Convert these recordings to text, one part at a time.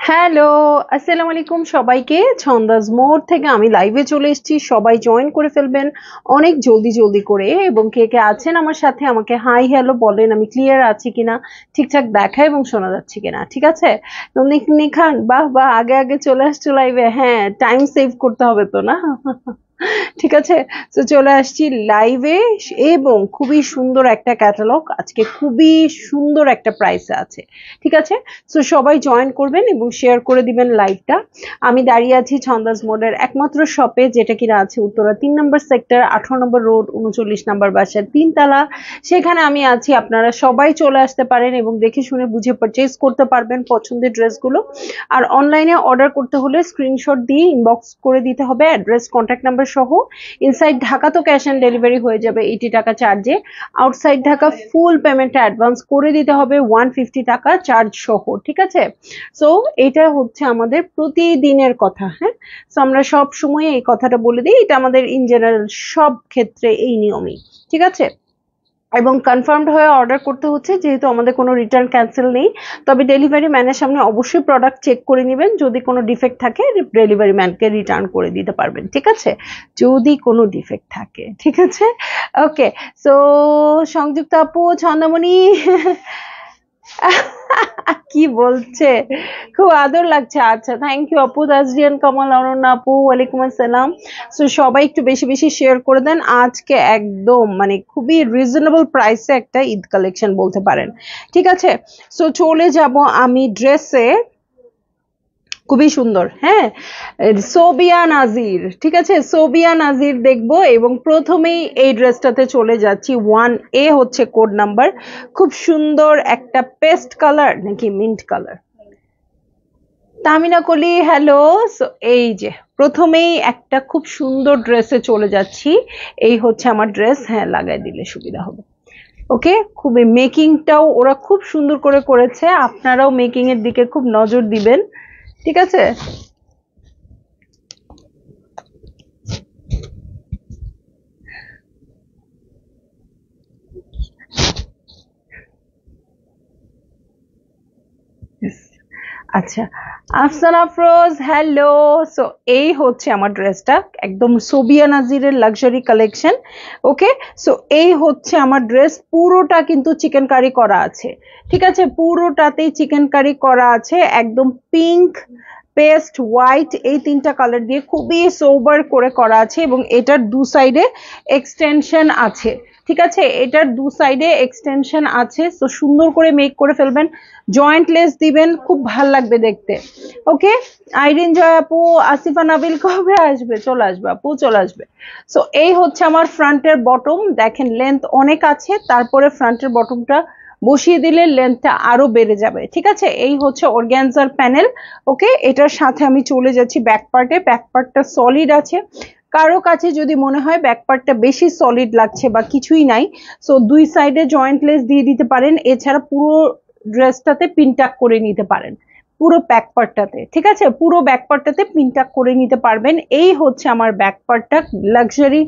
Hello, আসসালামু আলাইকুম সবাইকে। ছন্দাজ মোড় থেকে আমি লাইভে চলে এসেছি। সবাই জয়েন করে ফেলবেন অনেক জলদি জলদি করে, এবং কে কে আছেন আমার সাথে আমাকে হাই হ্যালো বলেন, আমি ক্লিয়ার আছি কিনা, ঠিকঠাক দেখা এবং শোনা যাচ্ছে কিনা। ঠিক আছে? তো নিখান বাহ বাহ, আগে আগে চলে আসছো লাইভে। হ্যাঁ, টাইম সেভ করতে হবে তো না? ঠিক আছে, তো চলে আসছি লাইভে, এবং খুবই সুন্দর একটা ক্যাটালগ আজকে, খুবই সুন্দর একটা প্রাইসে আছে। ঠিক আছে, তো সবাই জয়েন করবেন এবং শেয়ার করে দিবেন লাইভটা। আমি দাঁড়িয়ে আছি ছন্দাজ মোড়ের একমাত্র শপে, যেটা কিনা আছে উত্তরা 3 নম্বর সেক্টর, 18 নম্বর রোড, 39 নম্বর বাসার 3 তলা। সেখানে আমি আছি, আপনারা সবাই চলে আসতে পারেন এবং দেখে শুনে বুঝে পারচেজ করতে পারবেন পছন্দের ড্রেসগুলো। আর অনলাইনে অর্ডার করতে হলে স্ক্রিনশট দিয়ে ইনবক্স করে দিতে হবে অ্যাড্রেস, কন্ট্যাক্ট নাম্বার সহ। ইনসাইড ঢাকা তো ক্যাশ অন ডেলিভারি হয়ে যাবে 80 টাকা চার্জে। আউটসাইড ঢাকা ফুল পেমেন্টটা অ্যাডভান্স করে দিতে হবে 150 টাকা চার্জ সহ। ঠিক আছে, সো এটা হচ্ছে আমাদের প্রতিদিনের কথা। হ্যাঁ, সো আমরা সব সময় এই কথাটা বলে দিই, এটা আমাদের ইন জেনারেল সব ক্ষেত্রে এই নিয়মই। ঠিক আছে, এবং কনফার্মড হয়ে অর্ডার করতে হচ্ছে, যেহেতু আমাদের কোনো রিটার্ন ক্যান্সেল নেই। তবে ডেলিভারি ম্যানের সামনে অবশ্যই প্রোডাক্ট চেক করে নেবেন, যদি কোনো ডিফেক্ট থাকে ডেলিভারি ম্যানকে রিটার্ন করে দিতে পারবেন। ঠিক আছে, যদি কোনো ডিফেক্ট থাকে। ঠিক আছে, ওকে। সো সংযুক্ত আপু, ছন্দমণি কি বলছে, খুব আদর লাগছে। আচ্ছা, থ্যাংক ইউ আপু। তাজরিয়ান কামাল, অনন্যা আপু, ওয়ালাইকুম আসসালাম। সো সবাই একটু বেশি বেশি শেয়ার করে দেন। আজকে একদম মানে খুবই রিজনেবল প্রাইসে একটা ঈদ কালেকশন বলতে পারেন। ঠিক আছে, সো চলে যাব আমি ড্রেসে। খুবই সুন্দর। হ্যাঁ, সোবিয়া নাজির। ঠিক আছে, সোবিয়া নাজির দেখবো, এবং প্রথমেই এই ড্রেসটাতে চলে যাচ্ছি। 1A হচ্ছে কোড নাম্বার। খুব সুন্দর একটা পেস্ট কালার নাকি মিন্ট কালার। তামিনা কলি, হ্যালো। সো এই যে প্রথমেই একটা খুব সুন্দর ড্রেসে চলে যাচ্ছি। এই হচ্ছে আমার ড্রেস। হ্যাঁ, লাগাই দিলে সুবিধা হবে। ওকে, খুবই মেকিংটাও ওরা খুব সুন্দর করে করেছে, আপনারাও মেকিং এর দিকে খুব নজর দিবেন। ঠিক আছে, আচ্ছা। আফসানা আফরোজ, হ্যালো। সো এই হচ্ছে আমার ড্রেসটা, একদম সোবিয়া নাজিরের লাক্সারি কালেকশন। ওকে, সো এই হচ্ছে আমার ড্রেস। পুরোটা কিন্তু চিকেন কারি করা আছে। ঠিক আছে, পুরোটাতেই চিকেন কারি করা আছে, একদম পিঙ্ক, পেস্ট, হোয়াইট, এই তিনটা কালার দিয়ে খুবই সোবার করে করা আছে, এবং এটার দু সাইডে এক্সটেনশন আছে। ঠিক আছে, এটার দু সাইডে এক্সটেনশন আছে, তো সুন্দর করে মেক করে ফেলবেন। জয়েন্ট লেস দিবেন, খুব ভাল লাগবে দেখতে। ওকে, আইরিন জয় আপু, আসিফা নাবিল কবে আসবে? চলে আসবে আপু, চলে আসবে। সো এই হচ্ছে আমার ফ্রন্টের বটম। দেখেন লেন্থ অনেক আছে, তারপরে ফ্রন্টের বটমটা বসিয়ে দিলে লেন্থটা আরো বেড়ে যাবে। ঠিক আছে, এই হচ্ছে অর্গানজার প্যানেল। ওকে, এটার সাথে আমি চলে যাচ্ছি ব্যাক পার্টে। ব্যাক পার্টটা সলিড আছে। কারো কাছে যদি মনে হয় ব্যাক পার্টটা বেশি সলিড লাগছে বা কিছুই নাই, সো দুই সাইডে জয়েন্ট লেস দিয়ে দিতে পারেন। এছাড়া পুরো ড্রেসটাতে পিনটাক করে নিতে পারেন, পুরো ব্যাক পার্টটাতে। ঠিক আছে, পুরো ব্যাক পার্টটাতে পিনটাক করে নিতে পারবেন। এই হচ্ছে আমার ব্যাক পার্টটা, লাক্সারি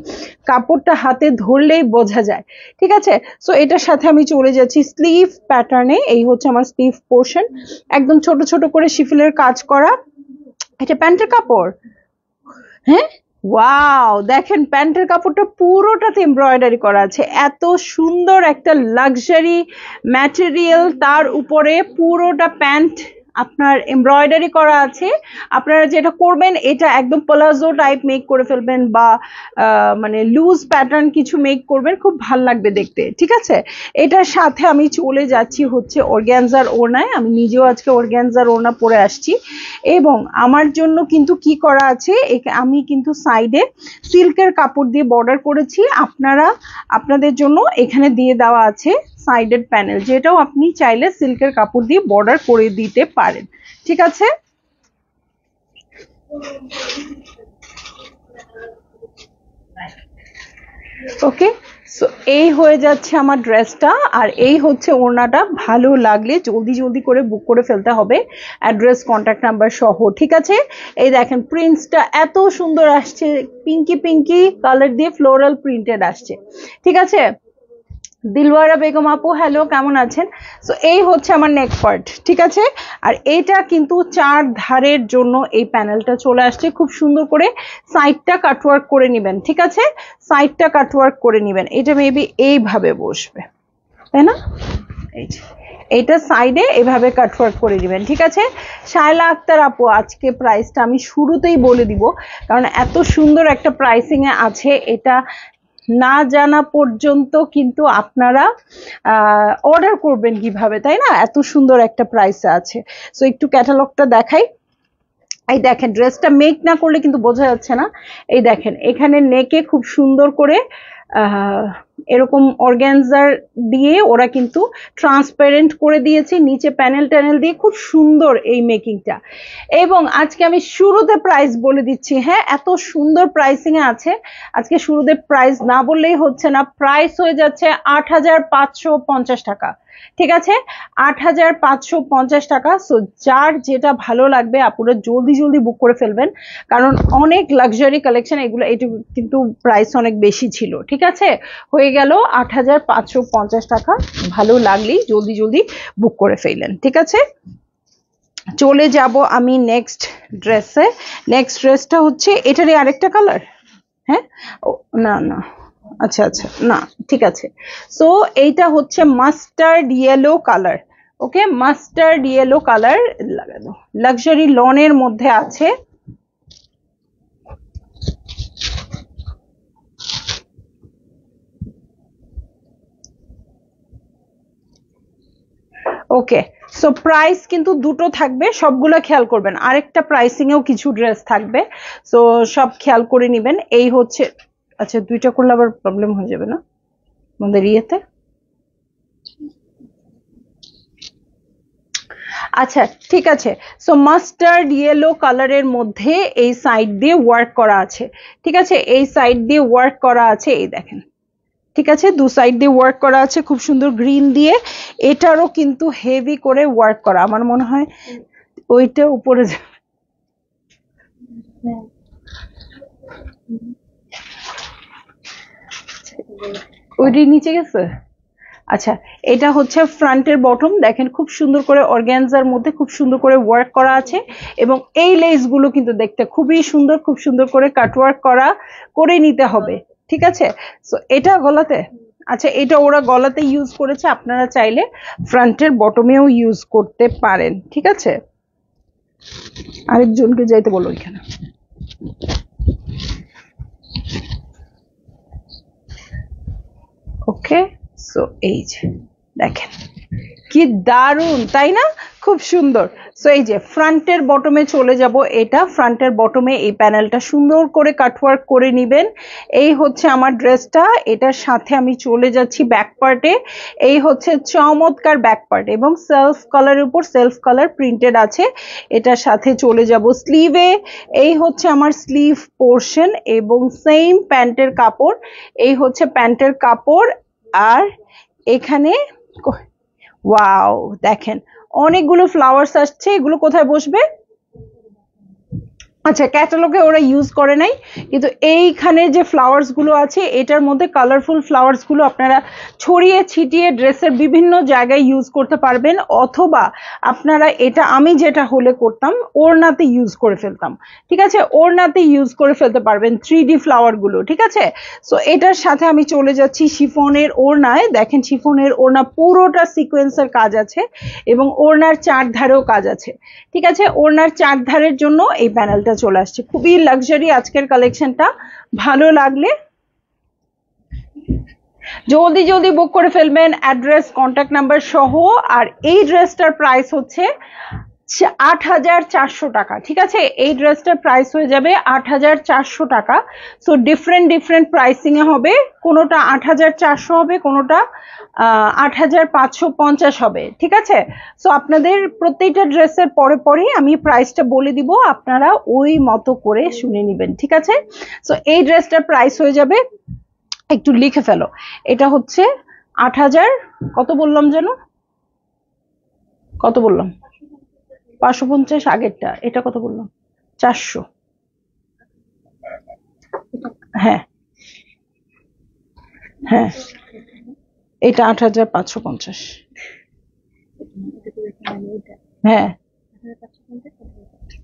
কাপড়টা হাতে ধরলেই বোঝা যায়। ঠিক আছে, সো এটার সাথে আমি চলে যাচ্ছি স্লিভ প্যাটার্নে। এই হচ্ছে আমার স্লিভ পোর্শন, একদম ছোট ছোট করে শিফলের কাজ করা। এটা প্যান্টের কাপড়। হ্যাঁ, ওয়াও, দেখেন প্যান্টের কাপড়টা পুরোটাতে এমব্রয়ডারি করা আছে। এত সুন্দর একটা লাক্সারি ম্যাটেরিয়াল, তার উপরে পুরোটা প্যান্ট আপনার এমব্রয়ডারি করা আছে। আপনারা যেটা করবেন, এটা একদম প্লাজো টাইপ মেক করে ফেলবেন, বা মানে লুজ প্যাটার্ন কিছু মেক করবেন, খুব ভাল লাগবে দেখতে। ঠিক আছে, এটার সাথে আমি চলে যাচ্ছি হচ্ছে অর্গানজার ওড়নায়। আমি নিজেও আজকে অর্গানজার ওড়না পরে আসছি, এবং আমার জন্য কিন্তু কি করা আছে, আমি কিন্তু সাইডে সিল্কের কাপড় দিয়ে বর্ডার করেছি। আপনারা আপনাদের জন্য এখানে দিয়ে দেওয়া আছে সাইডেড প্যানেল, যেটাও আপনি চাইলে সিল্কের কাপড় দিয়ে বর্ডার করে দিতে পারেন। ঠিক আছে, ওকে। সো এই হয়ে যাচ্ছে আমার ড্রেসটা, আর এই হচ্ছে ওড়নাটা। ভালো লাগলে জলদি জলদি করে বুক করে ফেলতে হবে, অ্যাড্রেস কন্ট্যাক্ট নাম্বার সহ। ঠিক আছে, এই দেখেন প্রিন্টসটা এত সুন্দর আসছে, পিঙ্কি পিঙ্কি কালার দিয়ে ফ্লোরাল প্রিন্টেড আসছে। ঠিক আছে, দিলওয়ারা বেগম আপু হ্যালো, কেমন আছেন? সো এই হচ্ছে আমার নেক পার্ট। ঠিক আছে, আর এইটা কিন্তু চার ধারের জন্য এই প্যানেলটা চলে আসছে, খুব সুন্দর করে সাইডটা কাটওয়ার্ক করে নেবেন। ঠিক আছে, সাইডটা কাটওয়ার্ক করে নেবেন, এটা মেবি এইভাবে বসবে, তাই না? এই যে এইটা সাইডে এভাবে কাটওয়ার্ক করে দিবেন। ঠিক আছে, শায়লা আক্তার আপু, আজকে প্রাইসটা আমি শুরুতেই বলে দিব, কারণ এত সুন্দর একটা প্রাইসিং এ আছে, এটা না জানা পর্যন্ত কিন্তু আপনারা অর্ডার করবেন কিভাবে, তাই না? এত সুন্দর একটা প্রাইসে আছে। সো একটু ক্যাটালগটা দেখাই। এই দেখেন, ড্রেসটা মেক না করলে কিন্তু বোঝা যাচ্ছে না। এই দেখেন, এখানে নেকে খুব সুন্দর করে এরকম অর্গানজার দিয়ে ওরা কিন্তু ট্রান্সপারেন্ট করে দিয়েছে, নিচে প্যানেল ট্যানেল দিয়ে খুব সুন্দর এই মেকিংটা। এবং আজকে আমি শুরুতে প্রাইস বলে দিচ্ছি, হ্যাঁ এত সুন্দর প্রাইসিং এ আছে, আজকে শুরুতে প্রাইস না বললেই হচ্ছে না। প্রাইস হয়ে যাচ্ছে ৮৫৫০ টাকা। ঠিক আছে, ৮৫৫০ টাকা। সো যার যেটা ভালো লাগবে আপনারা জলদি জলদি বুক করে ফেলবেন, কারণ অনেক লাক্সারি কালেকশন এগুলো, এটা কিন্তু প্রাইস অনেক বেশি ছিল। ঠিক আছে, হয়ে গেল ৮৫৫০ টাকা। ভালো লাগলেই জলদি জলদি বুক করে ফেললেন। ঠিক আছে, চলে যাব আমি নেক্সট ড্রেসে। নেক্সট ড্রেসটা হচ্ছে এটারই আরেকটা কালার। হ্যাঁ, ও না না, আচ্ছা আচ্ছা, না ঠিক আছে। সো এইটা হচ্ছে মাস্টার্ড ইয়েলো কালার। ওকে, মাস্টার্ড ইয়েলো কালার লাগানো, লাক্সারি লনের মধ্যে আছে। ওকে, সো প্রাইস কিন্তু দুটো থাকবে, সবগুলো খেয়াল করবেন। আরেকটা প্রাইসিং এও কিছু ড্রেস থাকবে, সো সব খেয়াল করে নেবেন। এই হচ্ছে, আচ্ছা দুইটা করলে আবার প্রবলেম হয়ে যাবে না আমাদের ইয়েতে? আচ্ছা ঠিক আছে। সো মাস্টার্ড ইয়েলো কালারের মধ্যে এই সাইড দিয়ে ওয়ার্ক করা আছে। ঠিক আছে, এই সাইড দিয়ে ওয়ার্ক করা আছে, এই দেখেন। ঠিক আছে, দু সাইড দিয়ে ওয়ার্ক করা আছে খুব সুন্দর গ্রিন দিয়ে। এটারও কিন্তু হেভি করে ওয়ার্ক করা, আমার মনে হয় ওইটা উপরে ওইটি নিচে গেছে। আচ্ছা, এটা হচ্ছে ফ্রন্টের বটম, দেখেন খুব সুন্দর করে অর্গানজার মধ্যে খুব সুন্দর করে ওয়ার্ক করা আছে, এবং এই লেস গুলো কিন্তু দেখতে খুবই সুন্দর, খুব সুন্দর করে কাটওয়ার্ক করা করে নিতে হবে। ঠিক আছে, সো এটা গলাতে, আচ্ছা এটা ওরা গলাতে ইউজ করেছে, আপনারা চাইলে ফ্রন্টের বটমেও ইউজ করতে পারেন। ঠিক আছে, আরেকজনকে যাইতে বলো এখানে। ওকে, সো এই যে দেখেন কি দারুন, তাই না? খুব সুন্দর। সো এই যে ফ্রন্টের বটমে চলে যাব, এটা ফ্রন্টের বটমে এই প্যানেলটা সুন্দর করে কাটওয়ার্ক করে নেবেন। এই হচ্ছে আমার ড্রেসটা, এটার সাথে আমি চলে যাচ্ছি ব্যাক পার্টে। এই হচ্ছে চমৎকার ব্যাক পার্ট, এবং সেলফ কালারের উপর সেলফ কালার প্রিন্টেড আছে। এটার সাথে চলে যাব স্লিভে। এই হচ্ছে আমার স্লিভ পোর্শন, এবং সেম প্যান্টের কাপড়। এই হচ্ছে প্যান্টের কাপড়, আর এখানে ওয়াও দেখেন অনেকগুলো ফ্লাওয়ার্স আসছে, এগুলো কোথায় বসবে? আচ্ছা, ক্যাটালগে ওরা ইউজ করে নাই, কিন্তু এইখানে যে ফ্লাওয়ার্স গুলো আছে এটার মধ্যে কালারফুল ফ্লাওয়ার্স গুলো আপনারা ছড়িয়ে ছিটিয়ে ড্রেসের বিভিন্ন জায়গায় ইউজ করতে পারবেন, অথবা আপনারা এটা আমি যেটা হলে করতাম ওড়নাতে ইউজ করে ফেলতাম। ঠিক আছে, ওড়নাতে ইউজ করে ফেলতে পারবেন 3D ফ্লাওয়ার গুলো। ঠিক আছে, সো এটার সাথে আমি চলে যাচ্ছি শিফনের ওড়নায়। দেখেন শিফনের ওড়না পুরোটা সিকোয়েন্সের কাজ আছে, এবং ওড়নার চার ধারেও কাজ আছে। ঠিক আছে, ওড়নার চার ধারের জন্য এই প্যানেলটা চলে আসছে, খুবই লাক্সারি আজকের কালেকশনটা। ভালো লাগলে জলদি জলদি বুক করে ফেলবেন, অ্যাড্রেস কন্ট্যাক্ট নাম্বার সহ। আর এই ড্রেসটার প্রাইস হচ্ছে 8,400 টাকা। ঠিক আছে, এই ড্রেসটার প্রাইস হয়ে যাবে 8,400 টাকা। সো ডিফারেন্ট প্রাইসিং এ হবে, কোনোটা 8,400 হবে, কোনোটা 8,550 হবে। ঠিক আছে, সো আপনাদের প্রত্যেকটা ড্রেসের পরে পরেই আমি প্রাইসটা বলে দিব, আপনারা ওই মতো করে শুনে নেবেন। ঠিক আছে, সো এই ড্রেসটার প্রাইস হয়ে যাবে, একটু লিখে ফেলো, এটা হচ্ছে 8,000 কত বললাম যেন, কত বললাম, 550 আগেরটা, এটা কত বললাম, 400। হ্যাঁ হ্যাঁ, এটা 8,550। হ্যাঁ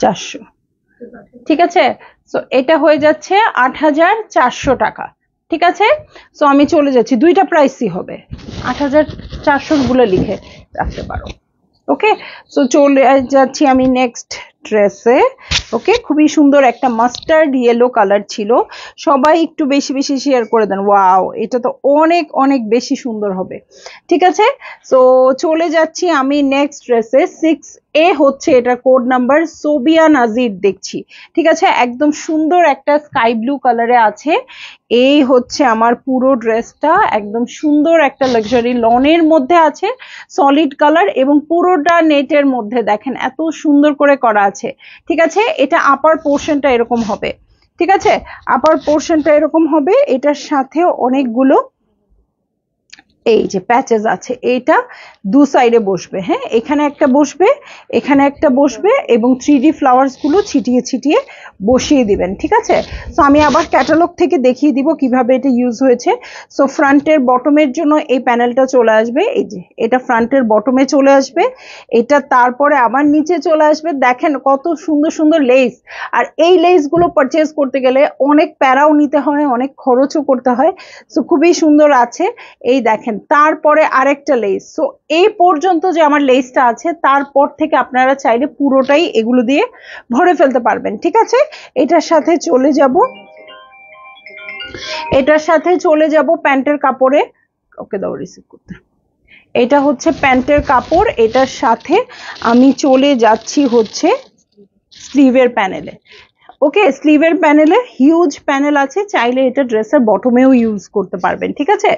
400। ঠিক আছে, সো এটা হয়ে যাচ্ছে 8,400 টাকা। ঠিক আছে, সো আমি চলে যাচ্ছি, দুইটা প্রাইসই হবে, 8,400 গুলো লিখে রাখতে পারো। ওকে, সো চলে যাচ্ছি আমি নেক্সট ড্রেসে। ওকে, খুবই সুন্দর একটা মাস্টার্ড ইয়েলো কালার ছিল, সবাই একটু বেশি বেশি শেয়ার করে দেন। ওয়াও, এটা তো অনেক অনেক বেশি সুন্দর হবে। ঠিক আছে, সো চলে যাচ্ছি আমি নেক্সট ড্রেসে। 6A হচ্ছে এটা কোড নাম্বার, সোবিয়া নাজির দেখছি। ঠিক আছে, একদম সুন্দর একটা স্কাই ব্লু কালারে আছে। এই হচ্ছে আমার পুরো ড্রেসটা, একদম সুন্দর একটা লাক্সারি লনের মধ্যে আছে, সলিড কালার এবং পুরোটা নেটের মধ্যে, দেখেন এত সুন্দর করে করা আছে। ঠিক আছে, এটা আপার পোর্শনটা এরকম হবে। ঠিক আছে, আপার পোর্শনটা এরকম হবে, এটার সাথে অনেকগুলো এই যে প্যাচেস আছে, এইটা দু সাইডে বসবে। হ্যাঁ, এখানে একটা বসবে, এখানে একটা বসবে, এবং 3D ফ্লাওয়ার্স গুলো ছিটিয়ে ছিটিয়ে বসিয়ে দিবেন। ঠিক আছে, সো আমি আবার ক্যাটালগ থেকে দেখিয়ে দিব কিভাবে এটা ইউজ হয়েছে। সো ফ্রন্টের বটমের জন্য এই প্যানেলটা চলে আসবে, এই যে এটা ফ্রন্টের বটমে চলে আসবে, এটা তারপরে আবার নিচে চলে আসবে। দেখেন কত সুন্দর সুন্দর লেস, আর এই লেস গুলো পারচেজ করতে গেলে অনেক প্যারাও নিতে হয়, অনেক খরচও করতে হয়। সো খুবই সুন্দর আছে, এই দেখেন তারপরে আরেকটা লেস। সো এই পর্যন্ত যে আমার লেসটা আছে, তারপর থেকে আপনারা চাইলে পুরোটাই এগুলো দিয়ে ভরে ফেলতে পারবেন। ঠিক আছে, এটার সাথে চলে যাব, এটার সাথে চলে যাব প্যান্টের কাপড়ে। ওকে দাও রিসিভ করতে, এটা হচ্ছে প্যান্টের কাপড়, এটার সাথে আমি চলে যাচ্ছি হচ্ছে স্লিভের প্যানেলে। ওকে, স্লিভের প্যানেলে হিউজ প্যানেল আছে, চাইলে এটা ড্রেসের বটমেও ইউজ করতে পারবেন। ঠিক আছে,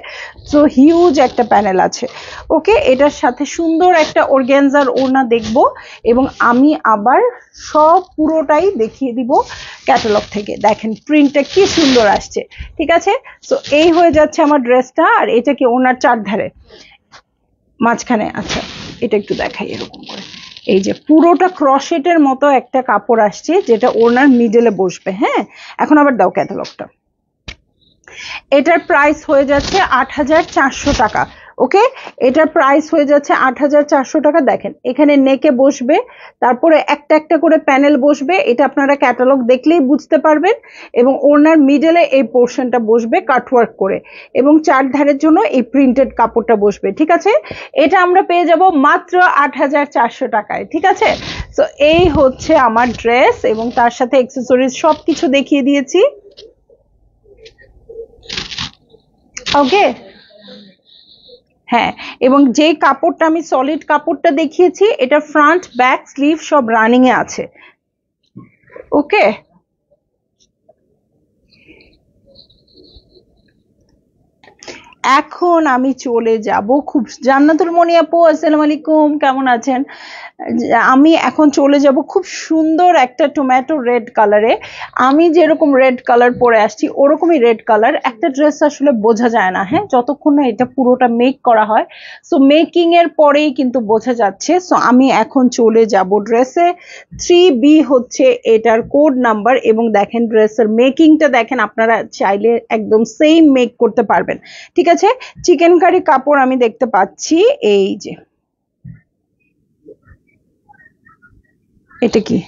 সো হিউজ একটা প্যানেল আছে। ওকে, এটার সাথে সুন্দর একটা অর্গানজার ওড়না দেখব, এবং আমি আবার সব পুরোটাই দেখিয়ে দিব ক্যাটালগ থেকে। দেখেন প্রিন্টটা কি সুন্দর আসছে। ঠিক আছে, সো এই হয়ে যাচ্ছে আমার ড্রেসটা, আর এটা কি ওনার চারধারে মাঝখানে। আচ্ছা, এটা একটু দেখাই এরকম করে, এই যে পুরোটা ক্রশেটের মতো একটা কাপড় আসছে, যেটা ওনার মিডলে বসবে। হ্যাঁ, এখন আবার দাও ক্যাটালগটা। এটার প্রাইস হয়ে যাচ্ছে 8,400 টাকা। ওকে, এটার প্রাইস হয়ে যাচ্ছে 8,400 টাকা। দেখেন এখানে নেকে বসবে, তারপরে একটা একটা করে প্যানেল বসবে, এটা আপনারা ক্যাটালগ দেখলেই বুঝতে পারবেন, এবং ওনার মিডলে এই পোর্শনটা বসবে কাটওয়ার্ক করে, এবং চারধারের জন্য এই প্রিন্টেড কাপড়টা বসবে। ঠিক আছে, এটা আমরা পেয়ে যাব মাত্র 8,400 টাকায়। ঠিক আছে, তো এই হচ্ছে আমার ড্রেস, এবং তার সাথে অ্যাক্সেসরিজ সবকিছু দেখিয়ে দিয়েছি। ওকে, হ্যাঁ, এবং যে কাপড়টা আমি সলিড কাপড়টা দেখিয়েছি, এটা ফ্রন্ট ব্যাক স্লিভ সব রানিং এ আছে। ওকে, এখন আমি চলে যাব খুব, জান্নাতুল মনি আপু আসসালামু আলাইকুম, কেমন আছেন? আমি এখন চলে যাব খুব সুন্দর একটা টমেটো রেড কালারে। আমি যেরকম রেড কালার পরে আসছি ওরকমই রেড কালার। একটা ড্রেস আসলে বোঝা যায় না, হ্যাঁ, যতক্ষণ না এটা পুরোটা মেক করা হয়। সো মেকিং এর পরেই কিন্তু বোঝা যাচ্ছে। সো আমি এখন চলে যাব ড্রেসে। 3B হচ্ছে এটার কোড নাম্বার, এবং দেখেন ড্রেসের মেকিংটা দেখেন, আপনারা চাইলে একদম সেম মেক করতে পারবেন। ঠিক আছে, চিকেন কারি কাপড় আমি দেখতে পাচ্ছি, এই যে এটা কি,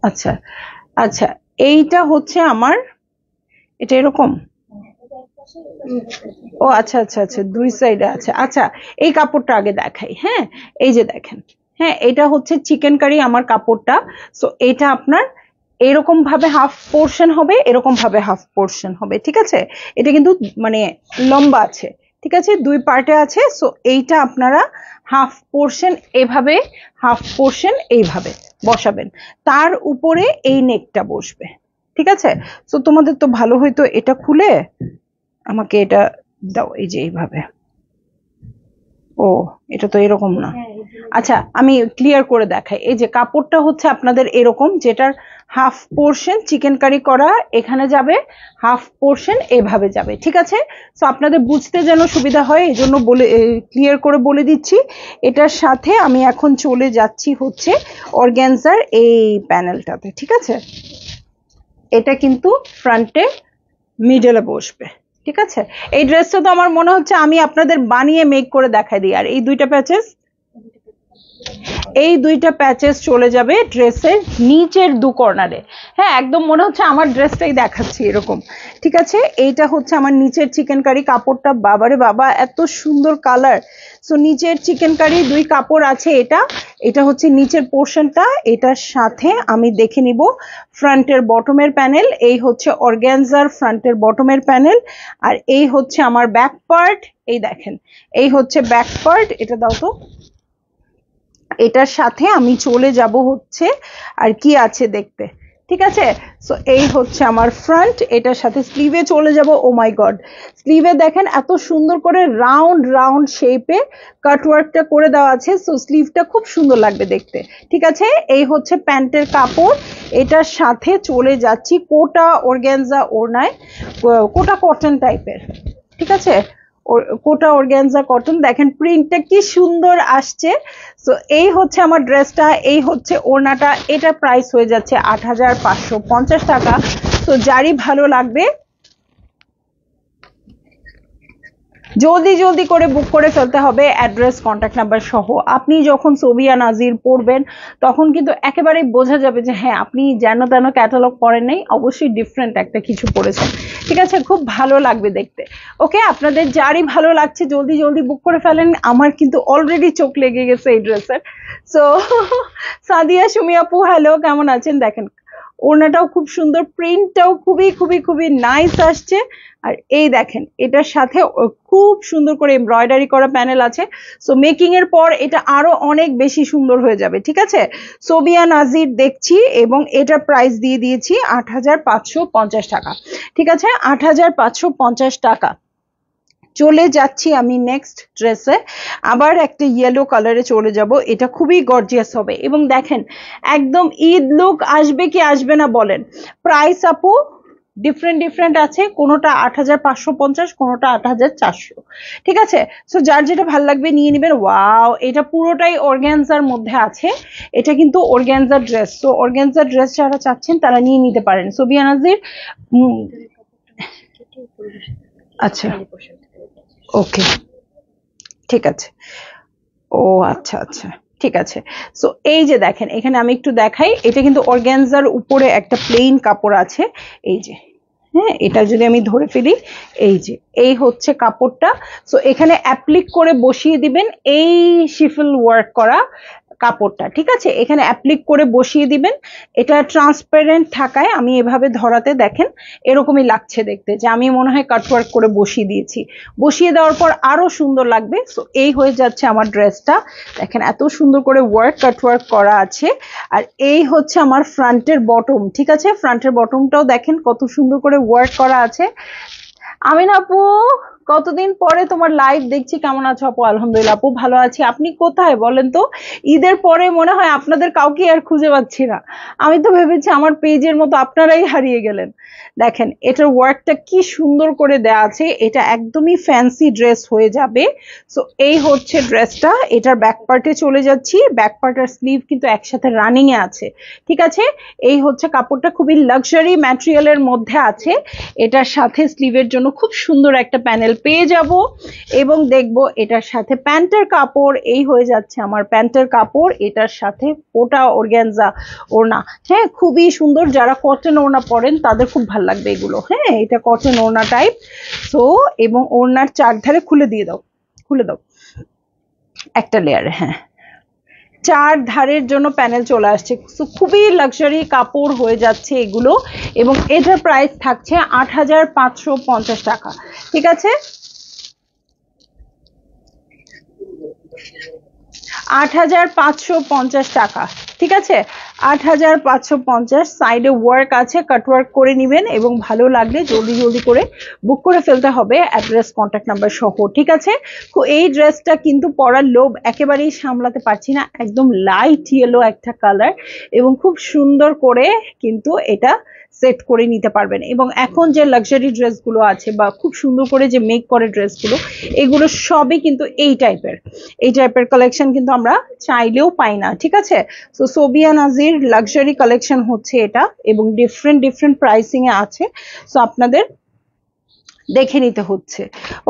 আচ্ছা আচ্ছা, এইটা হচ্ছে আমার, এটা এরকম, ও আচ্ছা আচ্ছা আচ্ছা, দুই সাইডে আছে। আচ্ছা, এই কাপড়টা আগে দেখাই। হ্যাঁ, এই যে দেখেন, হ্যাঁ, এটা হচ্ছে চিকেন কারি আমার কাপড়টা। সো এটা আপনার এরকম ভাবে হাফ পোর্শন হবে, এরকম ভাবে হাফ পোর্শন হবে, ঠিক আছে? এটা কিন্তু মানে লম্বা আছে, ঠিক আছে, দুই পার্টে আছে। সো এইটা আপনারা হাফ পোর্শন এভাবে, হাফ পোর্শন এইভাবে বসাবেন, তার উপরে এই নেকটা বসবে, ঠিক আছে? সো তোমাদের তো ভালো হইতো এটা খুলে আমাকে এটা দাও, এই যে এইভাবে। ও, এটা তো এরকম না। আচ্ছা, আমি ক্লিয়ার করে দেখাই। এই যে কাপড়টা হচ্ছে আপনাদের এরকম, যেটার হাফ পোর্শন চিকেন কারি করা এখানে যাবে, হাফ পোর্শন এভাবে যাবে, ঠিক আছে? তো আপনাদের বুঝতে যেন সুবিধা হয় এই জন্য বলে ক্লিয়ার করে বলে দিচ্ছি। এটার সাথে আমি এখন চলে যাচ্ছি হচ্ছে অর্গ্যানজার এই প্যানেলটাতে, ঠিক আছে? এটা কিন্তু ফ্রন্টে মিডলে বসবে, ঠিক আছে? এই ড্রেসটা তো আমার মনে হচ্ছে আমি আপনাদের বানিয়ে মেক করে দেখাই দিই। আর এই দুইটা প্যাচেস চলে যাবে ড্রেসের নিচের দু কর্নারে। হ্যাঁ, একদম মনে হচ্ছে আমার ড্রেসটাই দেখাচ্ছি এরকম, ঠিক আছে? এইটা হচ্ছে আমার নিচের চিকেন কারি কাপড়টা। বাবারে বাবা, এত সুন্দর কালার! সো নিচের চিকেন কারি দুই কাপড় আছে। এটা হচ্ছে নিচের পোর্শনটা। এটার সাথে আমি দেখে নিব ফ্রন্টের বটমের প্যানেল। এই হচ্ছে অর্গ্যানজার ফ্রন্টের বটমের প্যানেল। আর এই হচ্ছে আমার ব্যাক পার্ট। এই দেখেন, এই হচ্ছে ব্যাক পার্ট। এটা দাও তো। এটার সাথে আমি চলে যাব হচ্ছে আর কি আছে দেখতে, ঠিক আছে? সো এই হচ্ছে আমার ফ্রন্ট। এটার সাথে স্লিভে চলে যাব। ও মাই গড, স্লিভে দেখেন এত সুন্দর করে রাউন্ড রাউন্ড শেপে কাটওয়ার্কটা করে দেওয়া আছে। সো স্লিভটা খুব সুন্দর লাগবে দেখতে, ঠিক আছে? এই হচ্ছে প্যান্টের কাপড়। এটার সাথে চলে যাচ্ছি কোটা অর্গ্যানজা ওড়নায়, কোটা কটন টাইপের, ঠিক আছে? কোটা অর্গ্যানজা কটন। দেখেন প্রিন্টটা কি সুন্দর আসছে। সো এই হচ্ছে আমার ড্রেসটা, এই হচ্ছে ওড়নাটা। এটা প্রাইস হয়ে যাচ্ছে ৮৫৫০ টাকা। তো যারই ভালো লাগবে জলদি জলদি করে বুক করে ফেলতে হবে, অ্যাড্রেস কন্ট্যাক্ট নাম্বার সহ। আপনি যখন সোবিয়া নাজির পড়বেন তখন কিন্তু একেবারেই বোঝা যাবে যে হ্যাঁ, আপনি যেন তেন ক্যাটালগ পড়েন নাই, অবশ্যই ডিফারেন্ট একটা কিছু পড়েছেন, ঠিক আছে? খুব ভালো লাগবে দেখতে। ওকে, আপনাদের যারই ভালো লাগছে জলদি জলদি বুক করে ফেলেন। আমার কিন্তু অলরেডি চোখ লেগে গেছে এই ড্রেসের। সো সাদিয়া সুমি আপু, হ্যালো, কেমন আছেন? দেখেন ওড়নাটাও খুব সুন্দর, প্রিন্টটাও খুবই খুবই খুবই নাইস আসছে। আর এই দেখেন এটার সাথে খুব সুন্দর করে এমব্রয়ডারি করা প্যানেল আছে। সো মেকিং এর পর এটা আরো অনেক বেশি সুন্দর হয়ে যাবে, ঠিক আছে? সোবিয়া নাজির দেখছি এবং এটার প্রাইস দিয়ে দিয়েছি ৮৫৫০ টাকা, ঠিক আছে? ৮৫৫০ টাকা। চলে যাচ্ছি আমি নেক্সট ড্রেসে। আবার একটা ইয়েলো কালারে চলে যাব। এটা খুবই গর্জিয়াস হবে এবং দেখেন একদম ঈদ লুক আসবে কি আসবে না বলেন? প্রাইস আপু ডিফারেন্ট ডিফারেন্ট আছে, কোনোটা ৮৫৫০, কোনোটা ৮৪০০, ঠিক আছে? সো যার যেটা ভালো লাগবে নিয়ে নেবেন। ওয়াও, এটা পুরোটাই অর্গ্যানজার মধ্যে আছে। এটা কিন্তু অর্গ্যানজার ড্রেস। তো অর্গ্যানজার ড্রেস যারা চাচ্ছেন তারা নিয়ে নিতে পারেন। সোবিয়া নাজির, আচ্ছা, ওকে, ঠিক আছে। ও আচ্ছা আচ্ছা, ঠিক আছে। সো এই যে দেখেন, এখানে আমি একটু দেখাই। এটা কিন্তু অর্গ্যানজার উপরে একটা প্লেন কাপড় আছে, এই যে। হ্যাঁ, এটা যদি আমি ধরে ফেলি, এই যে এই হচ্ছে কাপড়টা। সো এখানে অ্যাপ্লিক করে বসিয়ে দিবেন এই শিফল ওয়ার্ক করা কাপড়টা, ঠিক আছে? এখানে অ্যাপ্লিক করে বসিয়ে দিবেন। এটা ট্রান্সপারেন্ট থাকায় আমি এভাবে ধরাতে দেখেন এরকমই লাগছে দেখতে, যে আমি মনে হয় কাটওয়ার্ক করে বসিয়ে দিয়েছি। বসিয়ে দেওয়ার পর আরো সুন্দর লাগবে। সো এই হয়ে যাচ্ছে আমার ড্রেসটা। দেখেন এত সুন্দর করে কাটওয়ার্ক করা আছে। আর এই হচ্ছে আমার ফ্রন্টের বটম, ঠিক আছে? ফ্রন্টের বটমটাও দেখেন কত সুন্দর করে ওয়ার্ক করা আছে। আমিন আপু, কতদিন পরে তোমার লাইভ দেখছি, কেমন আছো আপু? আলহামদুলিল্লাহ আপু, ভালো আছি। আপনি কোথায় বলেন তো? ঈদের পরে মনে হয় আপনাদের কাউকে আর খুঁজে পাচ্ছি না। আমি তো ভেবেছি আমার পেজের মতো আপনারাই হারিয়ে গেলেন। দেখেন এটার ওয়ার্কটা কি সুন্দর করে দেওয়া আছে। এটা একদমই ফ্যান্সি ড্রেস হয়ে যাবে। সো এই হচ্ছে ড্রেসটা। এটার ব্যাক পার্টে চলে যাচ্ছি। ব্যাক পার্ট আর স্লিভ কিন্তু একসাথে রানিং এ আছে, ঠিক আছে? এই হচ্ছে কাপড়টা, খুবই লাক্সারি ম্যাটেরিয়ালের মধ্যে আছে। এটার সাথে স্লিভের জন্য খুব সুন্দর একটা প্যানেল পেয়ে যাব এবং দেখব এটার সাথে প্যান্টের কাপড়। এই হয়ে যাচ্ছে আমার প্যান্টের কাপড়। এটার সাথে কোটা অর্গ্যানজা ওড়না। হ্যাঁ, খুবই সুন্দর। যারা কটন ওড়না পরেন তাদের খুব ভালো লাগবে এগুলো। হ্যাঁ, এটা কটন ওড়না টাইপ। সো এবং ওড়নার চারধারে খুলে দিয়ে দাও, খুলে দাও একটা লেয়ারে। হ্যাঁ, চার ধারের জন্য প্যানেল চলে আসছে, সো খুবই লাক্সারি কাপড় হয়ে যাচ্ছে এগুলো। এবং এটার প্রাইস থাকছে ৮৫৫০ টাকা। ঠিক আছে, ৮৫৫০ টাকা। ঠিক আছে, ৮৫৫০। সাইডে ওয়ার্ক আছে, কাটওয়ার্ক করে নেবেন এবং ভালো লাগলে জলদি জলদি করে বুক করে ফেলতে হবে, অ্যাড্রেস কন্ট্যাক্ট নাম্বার সহ। ঠিক আছে, তো এই ড্রেসটা কিন্তু পরার লোভ একেবারেই সামলাতে পারছি না, একদম লাইট ইয়েলো একটা কালার এবং খুব সুন্দর করে কিন্তু এটা সেট করে নিতে পারবেন। এবং এখন যে লাক্সারি ড্রেসগুলো আছে বা খুব সুন্দর করে যে মেক করে ড্রেসগুলো, এগুলো সবই কিন্তু এই টাইপের কালেকশন কিন্তু আমরা চাইলেও পাই না। ঠিক আছে, সো সোবিয়া নাজির লাক্সারি কালেকশন হচ্ছে এটা এবং ডিফারেন্ট ডিফারেন্ট প্রাইসিং এ আছে, সো আপনাদের দেখে নিতে হচ্ছে।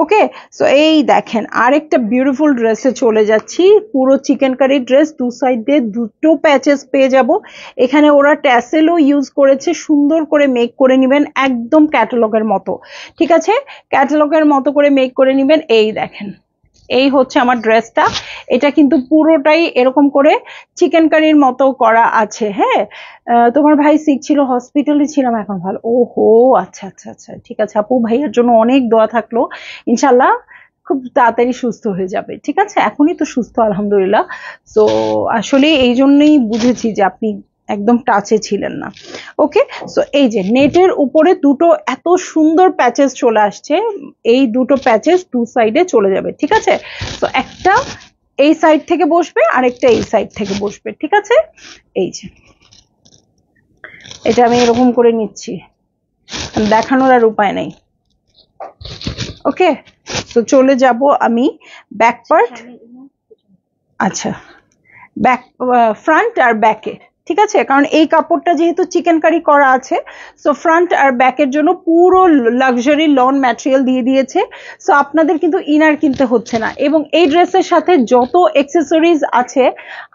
ওকে, সো এই দেখেন আরেকটা বিউটিফুল ড্রেসে চলে যাচ্ছি, পুরো চিকেন কারি ড্রেস, দু সাইডে দুটো প্যাচেস পেয়ে যাব। এখানে ওরা ট্যাসেলও ইউজ করেছে, সুন্দর করে মেক করে নেবেন একদম ক্যাটালগের মতো। ঠিক আছে, ক্যাটালগের মতো করে মেক করে নেবেন। এই দেখেন, এই হচ্ছে আমার ড্রেসটা, এটা কিন্তু পুরোটাই এরকম করে চিকেন কারির মতো করা আছে। হ্যাঁ, তোমার ভাই সিক ছিল, হসপিটালে ছিলাম, এখন ভালো। ওহো, আচ্ছা আচ্ছা আচ্ছা, ঠিক আছে আপু, ভাইয়ের জন্য অনেক দোয়া থাকলো, ইনশাল্লাহ খুব তাড়াতাড়ি সুস্থ হয়ে যাবে। ঠিক আছে, এখনই তো সুস্থ আলহামদুলিল্লাহ। তো আসলে এই জন্যই বুঝেছি যে আপনি একদম টাচে ছিলেন না। ওকে, সো এই যে নেটের উপরে দুটো এত সুন্দর প্যাচেস চলে আসছে, এই দুটো প্যাচেস দু সাইডে চলে যাবে। ঠিক আছে, তো একটা এই সাইড থেকে বসবে, আরেকটা এই সাইড থেকে বসবে। ঠিক আছে, এই যে এটা আমি এরকম করে নিচ্ছি, দেখানোর আর উপায় নেই। ওকে, তো চলে যাব আমি ব্যাক পার্ট। আচ্ছা, ব্যাক, ফ্রন্ট আর ব্যাকে। ঠিক আছে, কারণ এই কাপড়টা যেহেতু চিকেন কারি করা আছে, সো ফ্রন্ট আর ব্যাকের জন্য পুরো লাক্সারি লন ম্যাটেরিয়াল দিয়ে দিয়েছে, সো আপনাদের কিন্তু ইনার কিনতে হচ্ছে না। এবং এই ড্রেসের সাথে যত এক্সেসরিজ আছে,